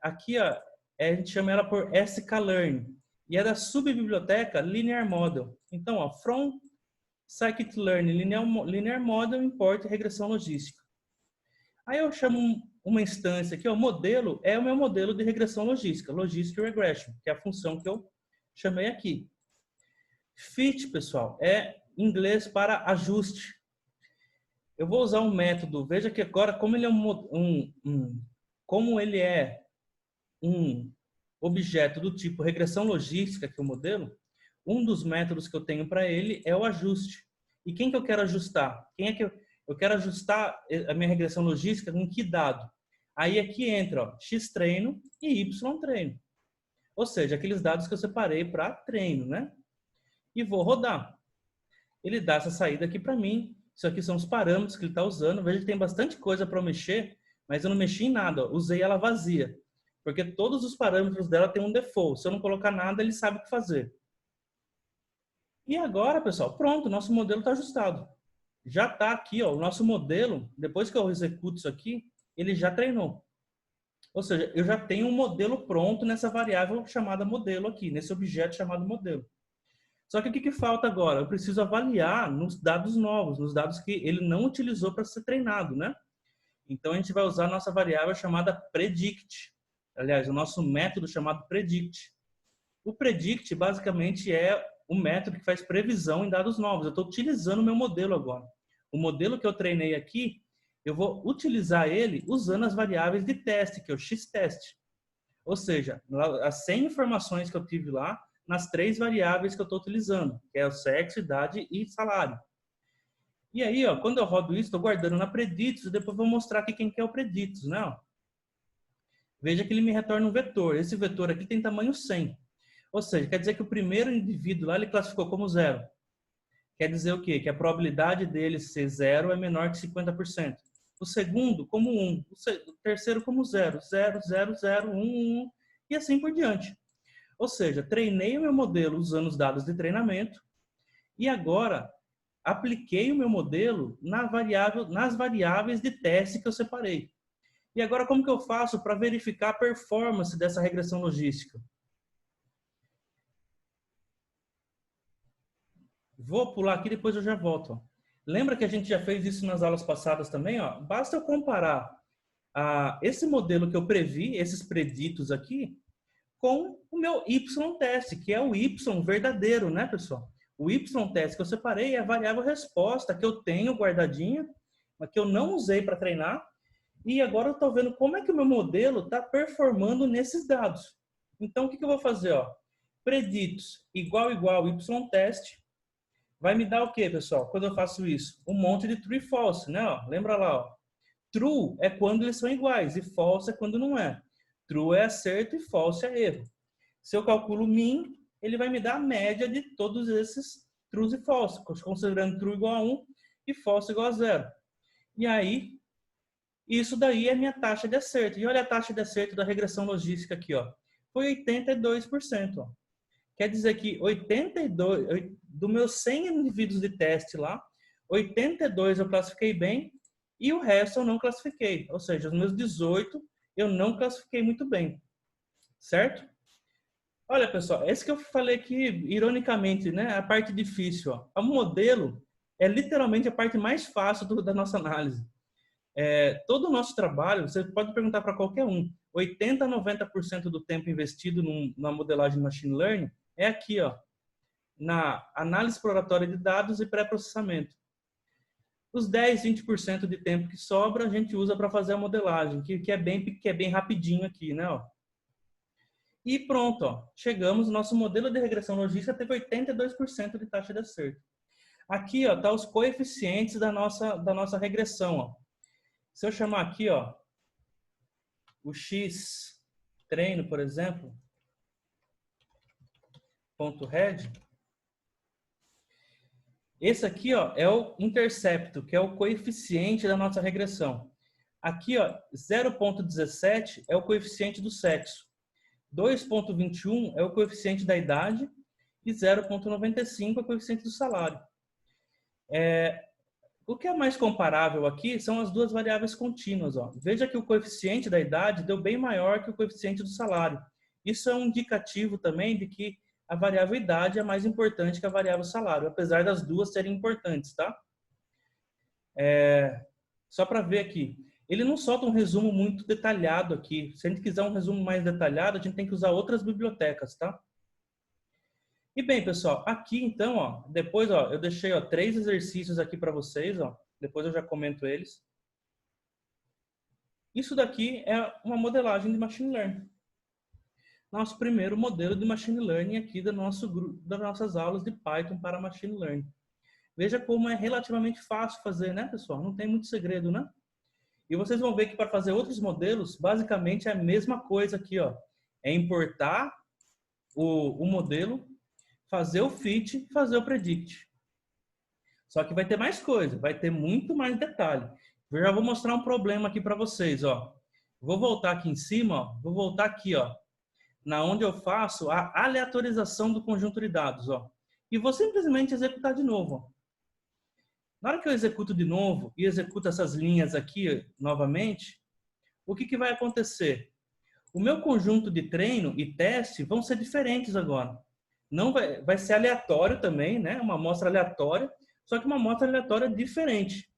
Aqui, ó, a gente chama ela por sklearn. E é da subbiblioteca Linear Model. Então, ó, from scikit-learn linear model import regressão logística. Aí eu chamo uma instância aqui, o modelo é o meu modelo de regressão logística, Logistic Regression, que é a função que eu chamei aqui. Fit, pessoal, é inglês para ajuste. Eu vou usar um método, veja que agora, como ele é como ele é um objeto do tipo regressão logística, que é o modelo, um dos métodos que eu tenho para ele é o ajuste. E quem que eu quero ajustar? Quem é que eu quero ajustar a minha regressão logística com que dado? Aí aqui entra ó, x treino e y treino. Ou seja, aqueles dados que eu separei para treino, né? E vou rodar. Ele dá essa saída aqui para mim. Isso aqui são os parâmetros que ele está usando. Veja que tem bastante coisa para mexer, mas eu não mexi em nada. Ó. Usei ela vazia. Porque todos os parâmetros dela têm um default. Se eu não colocar nada, ele sabe o que fazer. E agora, pessoal, pronto, nosso modelo está ajustado. Já está aqui, ó, o nosso modelo, depois que eu executo isso aqui, ele já treinou. Ou seja, eu já tenho um modelo pronto nessa variável chamada modelo aqui, nesse objeto chamado modelo. Só que o que falta agora? Eu preciso avaliar nos dados novos, nos dados que ele não utilizou para ser treinado, né? Então, a gente vai usar a nossa variável chamada predict. Aliás, o nosso método chamado predict. O predict, basicamente, é o método que faz previsão em dados novos. Eu estou utilizando o meu modelo agora. O modelo que eu treinei aqui, eu vou utilizar ele usando as variáveis de teste, que é o x-test. Ou seja, as 100 informações que eu tive lá, nas 3 variáveis que eu estou utilizando, que é o sexo, idade e salário. E aí, ó, quando eu rodo isso, estou guardando na Predicts, e depois vou mostrar aqui quem que é o Predicts, né? Ó. Veja que ele me retorna um vetor. Esse vetor aqui tem tamanho 100. Ou seja, quer dizer que o primeiro indivíduo lá ele classificou como 0. Quer dizer o quê? Que a probabilidade dele ser 0 é menor que 50%. O segundo como 1. O terceiro como 0. 0, 0, 0, 1, 1. E assim por diante. Ou seja, treinei o meu modelo usando os dados de treinamento e agora apliquei o meu modelo nas variáveis de teste que eu separei. E agora como que eu faço para verificar a performance dessa regressão logística? Vou pular aqui, depois eu já volto. Ó. Lembra que a gente já fez isso nas aulas passadas também? Ó? Basta eu comparar esse modelo que eu previ, esses preditos aqui, com o meu y-teste, que é o y verdadeiro, né, pessoal? O y-teste que eu separei é a variável resposta que eu tenho guardadinha, mas que eu não usei para treinar. E agora eu estou vendo como é que o meu modelo está performando nesses dados. Então, o que eu vou fazer? Ó? Preditos igual y-teste vai me dar o quê, pessoal? Quando eu faço isso? Um monte de true e false, né? Ó, lembra lá, ó. True é quando eles são iguais e false é quando não é. True é acerto e false é erro. Se eu calculo min, ele vai me dar a média de todos esses trues e false, considerando true igual a 1 e false igual a 0. E aí, isso daí é minha taxa de acerto. E olha a taxa de acerto da regressão logística aqui, ó. Foi 82%, ó. Quer dizer que 82, dos meus 100 indivíduos de teste lá, 82 eu classifiquei bem e o resto eu não classifiquei. Ou seja, os meus 18 eu não classifiquei muito bem. Certo? Olha, pessoal, esse que eu falei aqui, ironicamente, né? A parte difícil. Ó. O modelo é literalmente a parte mais fácil da nossa análise. Todo o nosso trabalho, você pode perguntar para qualquer um, 80 a 90% do tempo investido na modelagem machine learning é aqui, ó, na análise exploratória de dados e pré-processamento. Os 10, 20% de tempo que sobra, a gente usa para fazer a modelagem, que é bem rapidinho aqui, né? Ó. E pronto, ó, chegamos, nosso modelo de regressão logística teve 82% de taxa de acerto. Aqui, ó, tá os coeficientes da nossa regressão, ó. Se eu chamar aqui, ó, o x treino, por exemplo, ponto head, esse aqui, ó, é o intercepto, que é o coeficiente da nossa regressão. Aqui, ó, 0,17 é o coeficiente do sexo. 2,21 é o coeficiente da idade e 0,95 é o coeficiente do salário. O que é mais comparável aqui são as duas variáveis contínuas. Ó. Veja que o coeficiente da idade deu bem maior que o coeficiente do salário. Isso é um indicativo também de que a variável idade é mais importante que a variável salário, apesar das duas serem importantes, tá? Só para ver aqui. Ele não solta um resumo muito detalhado aqui. Se a gente quiser um resumo mais detalhado, a gente tem que usar outras bibliotecas, tá? E bem, pessoal, aqui então, ó, depois, ó, eu deixei, ó, 3 exercícios aqui para vocês, ó. Depois eu já comento eles. Isso daqui é uma modelagem de machine learning. Nosso primeiro modelo de machine learning aqui das nossas aulas de Python para machine learning. Veja como é relativamente fácil fazer, né, pessoal? Não tem muito segredo, né? E vocês vão ver que para fazer outros modelos, basicamente é a mesma coisa aqui, ó. É importar o modelo, fazer o fit, fazer o predict. Só que vai ter mais coisa, vai ter muito mais detalhe. Eu já vou mostrar um problema aqui para vocês, ó. Vou voltar aqui em cima, ó. Vou voltar aqui, ó, na onde eu faço a aleatorização do conjunto de dados, ó. E vou simplesmente executar de novo, ó. Na hora que eu executo de novo e executo essas linhas aqui novamente, o que vai acontecer? O meu conjunto de treino e teste vão ser diferentes agora. Não vai ser aleatório também, né? Uma amostra aleatória, só que uma amostra aleatória diferente.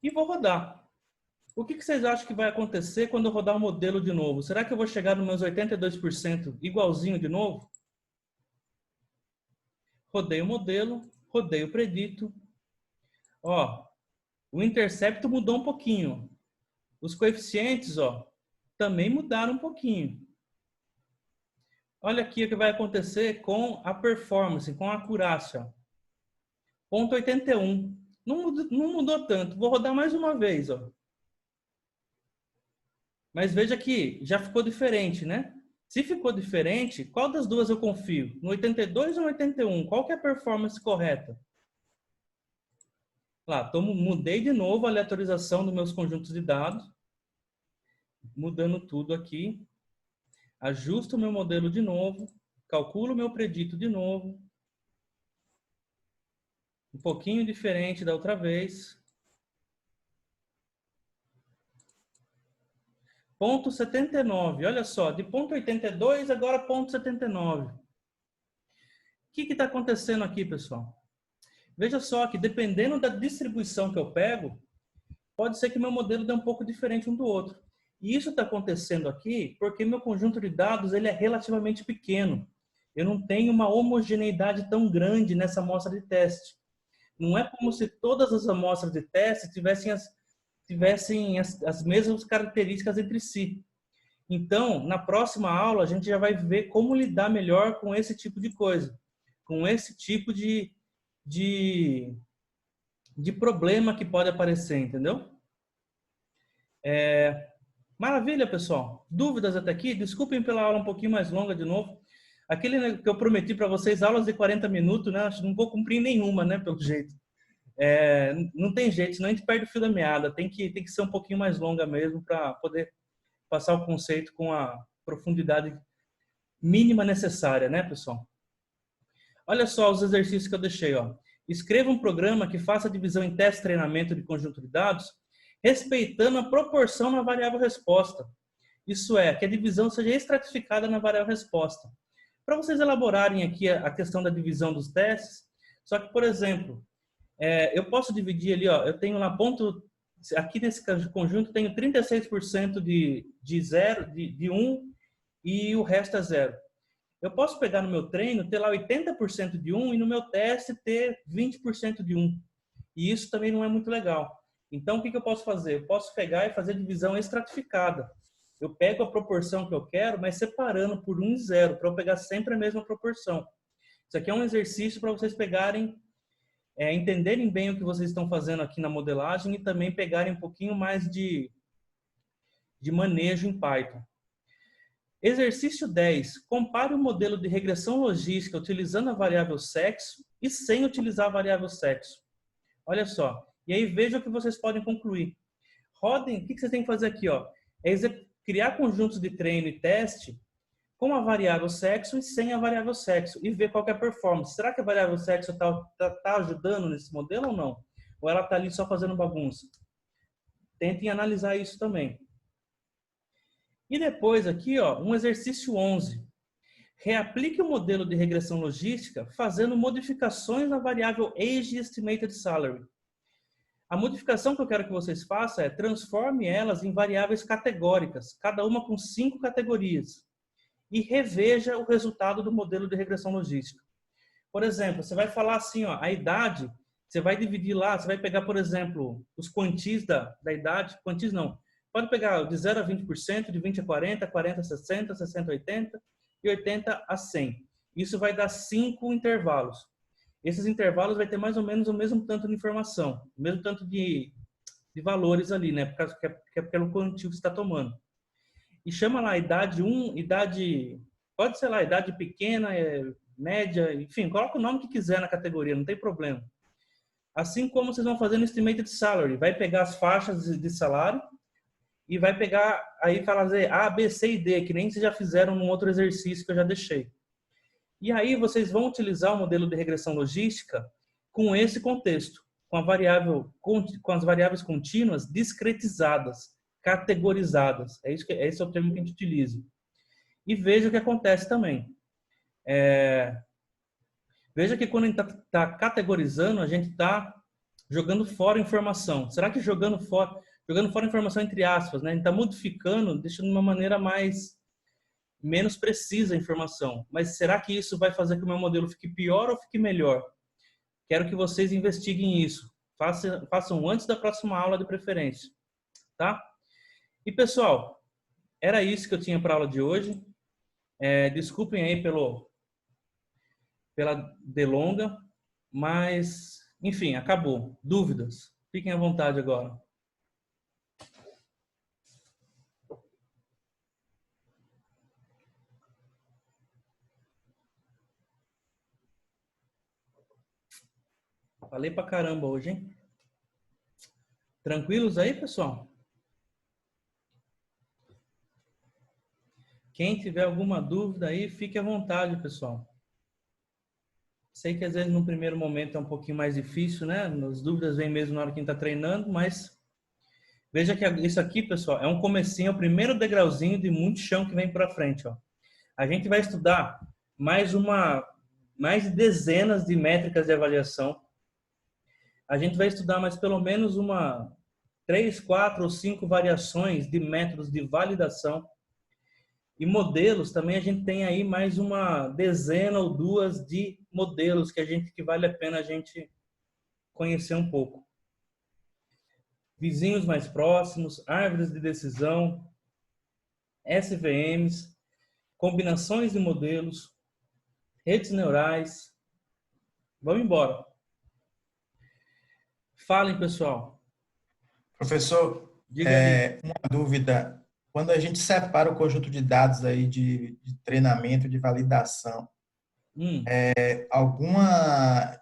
E vou rodar. O que vocês acham que vai acontecer quando eu rodar o modelo de novo? Será que eu vou chegar nos meus 82% igualzinho de novo? Rodei o modelo, rodei o predito. Ó, o intercepto mudou um pouquinho. Os coeficientes, ó, também mudaram um pouquinho. Olha aqui o que vai acontecer com a performance, com a acurácia. 0,81. Não mudou tanto. Vou rodar mais uma vez, ó. Mas veja que já ficou diferente, né? Se ficou diferente, qual das duas eu confio? No 82 ou no 81? Qual que é a performance correta? Lá, mudei de novo a aleatorização dos meus conjuntos de dados. Mudando tudo aqui. Ajusto o meu modelo de novo. Calculo o meu predito de novo. Um pouquinho diferente da outra vez. 0,79. Olha só, de 0,82 agora 0,79. O que está acontecendo aqui, pessoal? Veja só que dependendo da distribuição que eu pego, pode ser que meu modelo dê um pouco diferente um do outro. E isso está acontecendo aqui porque meu conjunto de dados ele é relativamente pequeno. Eu não tenho uma homogeneidade tão grande nessa amostra de teste. Não é como se todas as amostras de teste tivessem as mesmas características entre si. Então, na próxima aula, a gente já vai ver como lidar melhor com esse tipo de coisa, com esse tipo de problema que pode aparecer, entendeu? Maravilha, pessoal. Dúvidas até aqui? Desculpem pela aula um pouquinho mais longa de novo. Aquele que eu prometi para vocês, aulas de 40 minutos, né? Acho que não vou cumprir nenhuma, né? Pelo jeito. Não tem jeito, senão a gente perde o fio da meada. Tem que ser um pouquinho mais longa mesmo para poder passar o conceito com a profundidade mínima necessária, né, pessoal? Olha só os exercícios que eu deixei, ó. Escreva um programa que faça divisão em teste treinamento de conjunto de dados, respeitando a proporção na variável resposta. Isso é, que a divisão seja estratificada na variável resposta. Para vocês elaborarem aqui a questão da divisão dos testes, só que, por exemplo, eu posso dividir ali, ó, eu tenho lá aqui nesse conjunto tenho 36% de 1 e o resto é 0. Eu posso pegar no meu treino, ter lá 80% de 1 e no meu teste ter 20% de 1. E isso também não é muito legal. Então, o que eu posso fazer? Eu posso pegar e fazer divisão estratificada. Eu pego a proporção que eu quero, mas separando por 1 e 0, para eu pegar sempre a mesma proporção. Isso aqui é um exercício para vocês pegarem, entenderem bem o que vocês estão fazendo aqui na modelagem e também pegarem um pouquinho mais de manejo em Python. Exercício 10. Compare o modelo de regressão logística utilizando a variável sexo e sem utilizar a variável sexo. Olha só. E aí veja o que vocês podem concluir. Rodem, o que vocês têm que fazer aqui? Ó? Criar conjuntos de treino e teste com a variável sexo e sem a variável sexo e ver qual que é a performance. Será que a variável sexo está ajudando nesse modelo ou não? Ou ela está ali só fazendo bagunça? Tentem analisar isso também. E depois aqui, ó, um exercício 11. Reaplique o modelo de regressão logística fazendo modificações na variável Age Estimated Salary. A modificação que eu quero que vocês façam é transforme elas em variáveis categóricas, cada uma com 5 categorias, e reveja o resultado do modelo de regressão logística. Por exemplo, você vai falar assim, ó, a idade, você vai dividir lá, você vai pegar, por exemplo, os quantis da idade, quantis não, pode pegar de 0 a 20%, de 20 a 40, 40 a 60, 60 a 80 e 80 a 100. Isso vai dar 5 intervalos. Esses intervalos vai ter mais ou menos o mesmo tanto de informação, o mesmo tanto de valores ali, né? Por causa que é pelo quantio que você está tomando. E chama lá idade 1, idade, pode ser lá, idade pequena, média, enfim, coloca o nome que quiser na categoria, não tem problema. Assim como vocês vão fazer no Estimated Salary, vai pegar as faixas de salário e vai pegar, aí fazer A, B, C e D, que nem vocês já fizeram num outro exercício que eu já deixei. E aí vocês vão utilizar o modelo de regressão logística com esse contexto, com as variáveis contínuas discretizadas, categorizadas. Esse é o termo que a gente utiliza. E veja o que acontece também. Veja que quando a gente está categorizando, a gente está jogando fora informação. Será que jogando fora informação entre aspas, né? A gente está modificando, deixando de uma maneira menos precisa a informação. Mas será que isso vai fazer que o meu modelo fique pior ou fique melhor? Quero que vocês investiguem isso. Façam antes da próxima aula de preferência. Tá? E, pessoal, era isso que eu tinha para a aula de hoje. Desculpem aí pela delonga, mas, enfim, acabou. Dúvidas? Fiquem à vontade agora. Falei pra caramba hoje, hein? Tranquilos aí, pessoal? Quem tiver alguma dúvida aí, fique à vontade, pessoal. Sei que às vezes no primeiro momento é um pouquinho mais difícil, né? As dúvidas vêm mesmo na hora que a gente está treinando, mas veja que isso aqui, pessoal, é um comecinho, é o primeiro degrauzinho de muito chão que vem para frente, ó. A gente vai estudar mais de dezenas de métricas de avaliação. A gente vai estudar mais pelo menos 3, 4 ou 5 variações de métodos de validação. E modelos, também a gente tem aí mais uma dezena ou duas de modelos que vale a pena a gente conhecer um pouco. Vizinhos mais próximos, árvores de decisão, SVMs, combinações de modelos, redes neurais. Vamos embora. Falem, pessoal. Professor, uma dúvida. Quando a gente separa o conjunto de dados aí de treinamento, de validação, alguma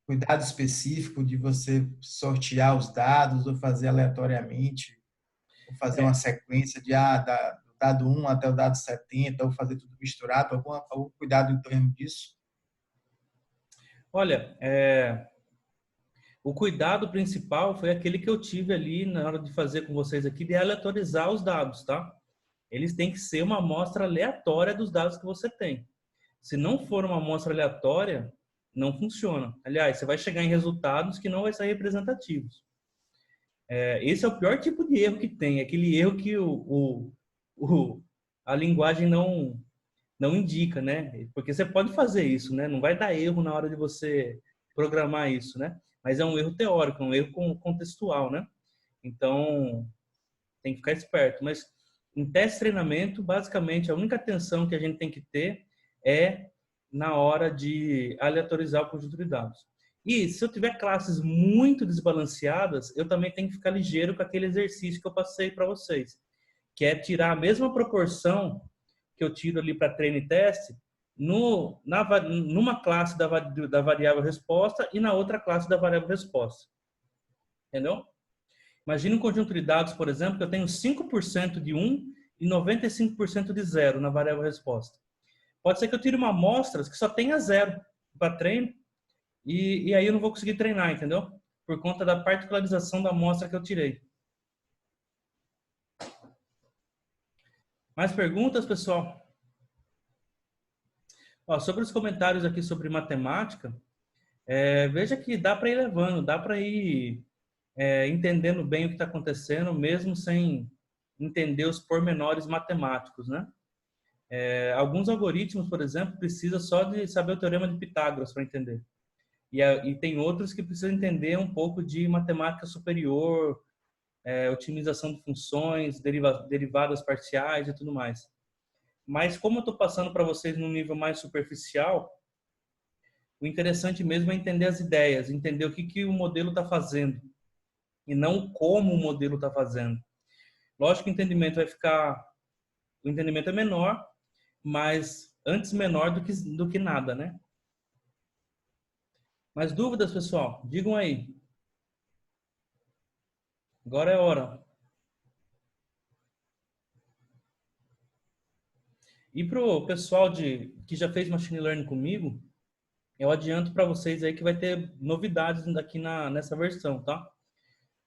cuidado específico de você sortear os dados ou fazer aleatoriamente, ou fazer uma sequência do dado 1 até o dado 70, ou fazer tudo misturado, algum cuidado em torno disso? Olha, o cuidado principal foi aquele que eu tive ali na hora de fazer com vocês aqui, de aleatorizar os dados, tá? Eles têm que ser uma amostra aleatória dos dados que você tem. Se não for uma amostra aleatória, não funciona. Aliás, você vai chegar em resultados que não vai ser representativos. Esse é o pior tipo de erro que tem, aquele erro que a linguagem não indica, né? Porque você pode fazer isso, né? Não vai dar erro na hora de você programar isso, né? Mas é um erro teórico, um erro contextual, né? Então, tem que ficar esperto. Mas em teste de treinamento, basicamente, a única atenção que a gente tem que ter é na hora de aleatorizar o conjunto de dados. E se eu tiver classes muito desbalanceadas, eu também tenho que ficar ligeiro com aquele exercício que eu passei para vocês, que é tirar a mesma proporção que eu tiro ali para treino e teste numa classe da variável resposta e na outra classe da variável resposta. Entendeu? Imagina um conjunto de dados, por exemplo, que eu tenho 5% de 1 e 95% de 0 na variável resposta. Pode ser que eu tire uma amostra que só tenha 0 para treino e aí eu não vou conseguir treinar, entendeu? Por conta da particularização da amostra que eu tirei. Mais perguntas, pessoal? Ó, sobre os comentários aqui sobre matemática, veja que dá para ir levando, dá para ir entendendo bem o que está acontecendo, mesmo sem entender os pormenores matemáticos, né? Alguns algoritmos, por exemplo, precisa só de saber o teorema de Pitágoras para entender. E tem outros que precisam entender um pouco de matemática superior, otimização de funções, derivadas parciais e tudo mais. Mas como eu estou passando para vocês num nível mais superficial, o interessante mesmo é entender as ideias, entender o que o modelo está fazendo e não como o modelo está fazendo. Lógico que o entendimento é menor, mas antes menor do que nada, né? Mais dúvidas, pessoal? Digam aí. Agora é a hora. E para o pessoal que já fez Machine Learning comigo, eu adianto para vocês aí que vai ter novidades aqui nessa versão, tá?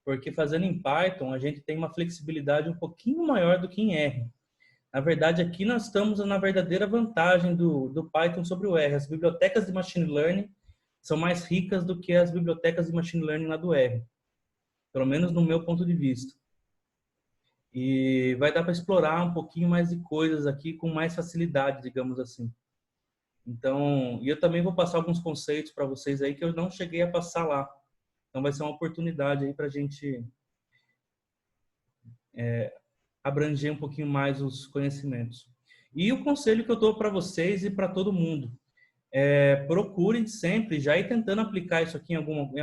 Porque fazendo em Python, a gente tem uma flexibilidade um pouquinho maior do que em R. Na verdade, aqui nós estamos na verdadeira vantagem do Python sobre o R. As bibliotecas de Machine Learning são mais ricas do que as bibliotecas de Machine Learning lá do R. Pelo menos no meu ponto de vista. E vai dar para explorar um pouquinho mais de coisas aqui com mais facilidade, digamos assim. Então, e eu também vou passar alguns conceitos para vocês aí que eu não cheguei a passar lá. Então vai ser uma oportunidade aí para a gente abranger um pouquinho mais os conhecimentos. E o conselho que eu dou para vocês e para todo mundo, procurem sempre já ir tentando aplicar isso aqui em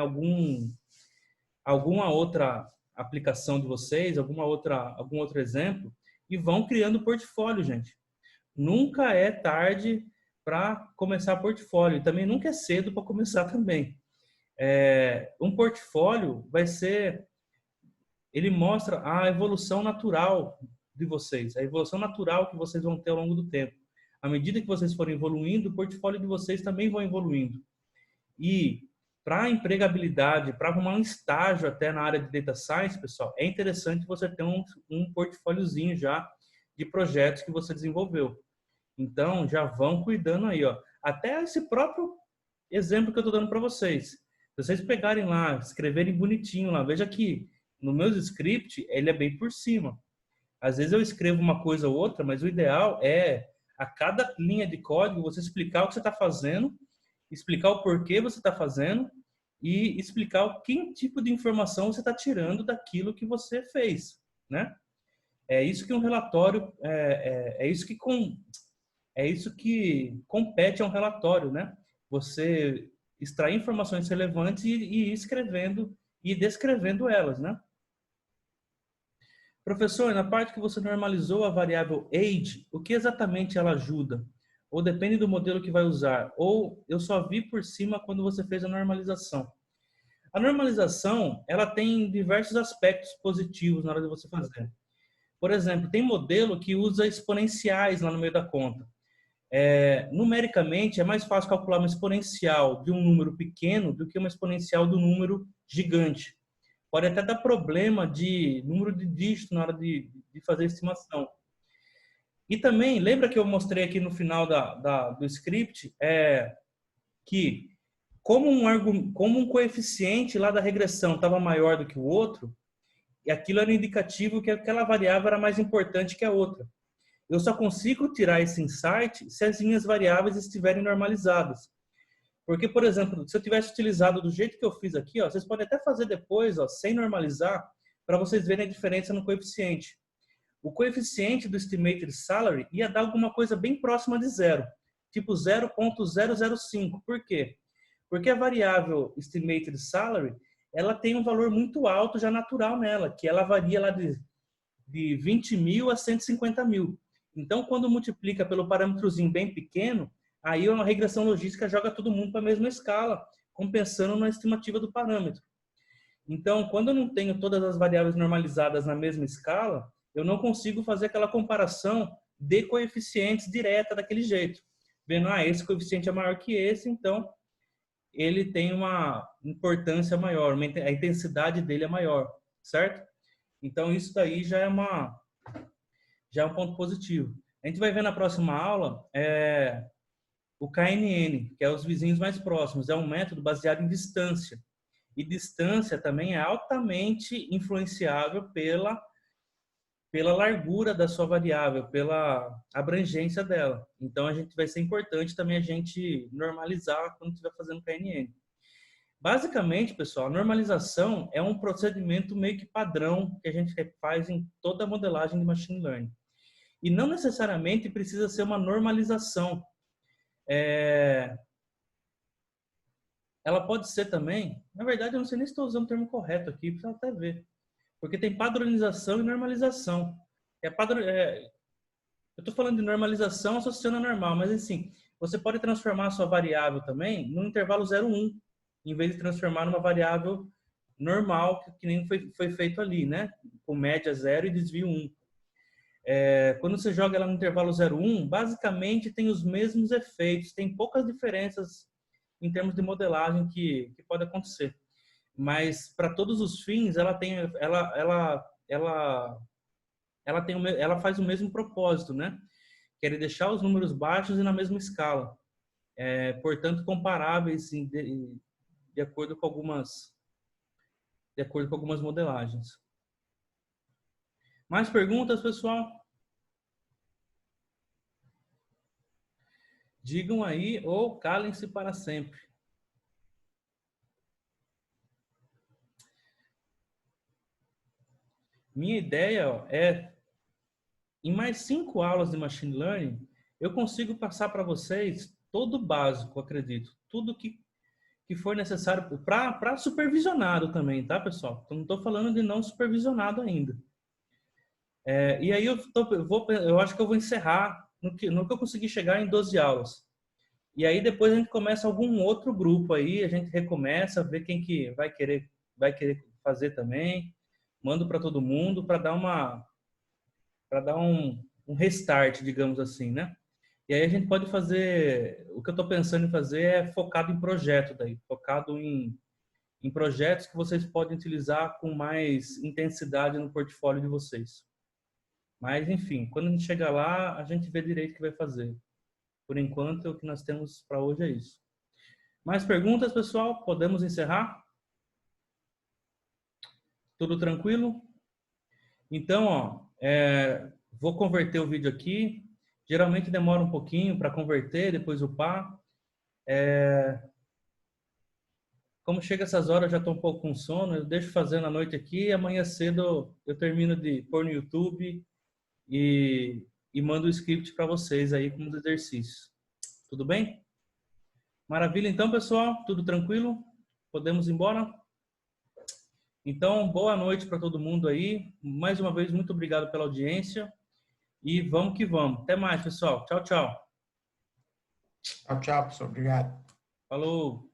alguma outra aplicação de vocês, algum outro exemplo, e vão criando portfólio, gente. Nunca é tarde para começar portfólio, e também nunca é cedo para começar também. Um portfólio ele mostra a evolução natural de vocês, a evolução natural que vocês vão ter ao longo do tempo. À medida que vocês forem evoluindo, o portfólio de vocês também vai evoluindo. E para empregabilidade, para arrumar um estágio até na área de Data Science, pessoal, é interessante você ter um portfóliozinho já de projetos que você desenvolveu. Então, já vão cuidando aí, ó. Até esse próprio exemplo que eu estou dando para vocês. Se vocês pegarem lá, escreverem bonitinho lá, veja que no meu script, ele é bem por cima. Às vezes eu escrevo uma coisa ou outra, mas o ideal é, a cada linha de código, você explicar o que você está fazendo, explicar o porquê você está fazendo e explicar o que tipo de informação você está tirando daquilo que você fez, né? É isso que um relatório, é isso que compete a um relatório, né? Você extrair informações relevantes e ir escrevendo e descrevendo elas, né? Professor, na parte que você normalizou a variável age, o que exatamente ela ajuda? Ou depende do modelo que vai usar? Ou eu só vi por cima quando você fez a normalização? A normalização, ela tem diversos aspectos positivos na hora de você fazer. Por exemplo, tem modelo que usa exponenciais lá no meio da conta. Numericamente, é mais fácil calcular uma exponencial de um número pequeno do que uma exponencial do número gigante. Pode até dar problema de número de dígito na hora de fazer a estimação. E também, lembra que eu mostrei aqui no final do script, que como um coeficiente lá da regressão estava maior do que o outro, e aquilo era indicativo que aquela variável era mais importante que a outra. Eu só consigo tirar esse insight se as minhas variáveis estiverem normalizadas. Porque, por exemplo, se eu tivesse utilizado do jeito que eu fiz aqui, ó, vocês podem até fazer depois, ó, sem normalizar, para vocês verem a diferença no coeficiente. O coeficiente do estimated salary ia dar alguma coisa bem próxima de zero, tipo 0,005. Por quê? Porque a variável estimated salary, ela tem um valor muito alto já natural nela, que ela varia lá de 20 mil a 150 mil. Então, quando multiplica pelo parâmetrozinho bem pequeno, aí uma regressão logística joga todo mundo para a mesma escala, compensando na estimativa do parâmetro. Então, quando eu não tenho todas as variáveis normalizadas na mesma escala, eu não consigo fazer aquela comparação de coeficientes direta daquele jeito. Vendo, esse coeficiente é maior que esse, então ele tem uma importância maior, a intensidade dele é maior, certo? Então, isso daí já já é um ponto positivo. A gente vai ver na próxima aula o KNN, que é os vizinhos mais próximos. É um método baseado em distância. E distância também é altamente influenciável pela largura da sua variável, pela abrangência dela. Então, vai ser importante também a gente normalizar quando estiver fazendo KNN. Basicamente, pessoal, a normalização é um procedimento meio que padrão que a gente faz em toda a modelagem de machine learning. E não necessariamente precisa ser uma normalização. Ela pode ser também, na verdade, eu não sei nem se estou usando o termo correto aqui, precisa até ver. Porque tem padronização e normalização. Eu estou falando de normalização associando a normal, mas assim, você pode transformar a sua variável também no intervalo 0,1, em vez de transformar numa variável normal, que nem foi feito ali, né? Com média 0 e desvio 1. Quando você joga ela no intervalo 0,1, basicamente tem os mesmos efeitos, tem poucas diferenças em termos de modelagem que pode acontecer. Mas para todos os fins, ela faz o mesmo propósito, né? Que é deixar os números baixos e na mesma escala. Portanto, comparáveis de acordo com algumas modelagens. Mais perguntas, pessoal? Digam aí ou calem-se para sempre. Minha ideia em mais 5 aulas de Machine Learning, eu consigo passar para vocês todo o básico, acredito. Tudo que for necessário para supervisionado também, tá, pessoal? Então, não estou falando de não supervisionado ainda. E aí eu acho que eu vou encerrar no que eu consegui chegar em 12 aulas. E aí depois a gente começa algum outro grupo aí, a gente recomeça, vê quem que vai querer fazer também. Mando para todo mundo para dar um restart, digamos assim, né? E aí a gente pode fazer, o que eu estou pensando em fazer é focado em projeto daí, focado em projetos que vocês podem utilizar com mais intensidade no portfólio de vocês. Mas, enfim, quando a gente chegar lá, a gente vê direito o que vai fazer. Por enquanto, o que nós temos para hoje é isso. Mais perguntas, pessoal? Podemos encerrar? Tudo tranquilo? Então, vou converter o vídeo aqui. Geralmente demora um pouquinho para converter, depois upar. Como chega essas horas, eu já estou um pouco com sono. Eu deixo fazendo à noite aqui e amanhã cedo eu termino de pôr no YouTube e mando o script para vocês aí com os exercícios. Tudo bem? Maravilha, então, pessoal. Tudo tranquilo? Podemos ir embora? Então, boa noite para todo mundo aí. Mais uma vez, muito obrigado pela audiência. E vamos que vamos. Até mais, pessoal. Tchau, tchau. Tchau, tchau, professor. Obrigado. Falou.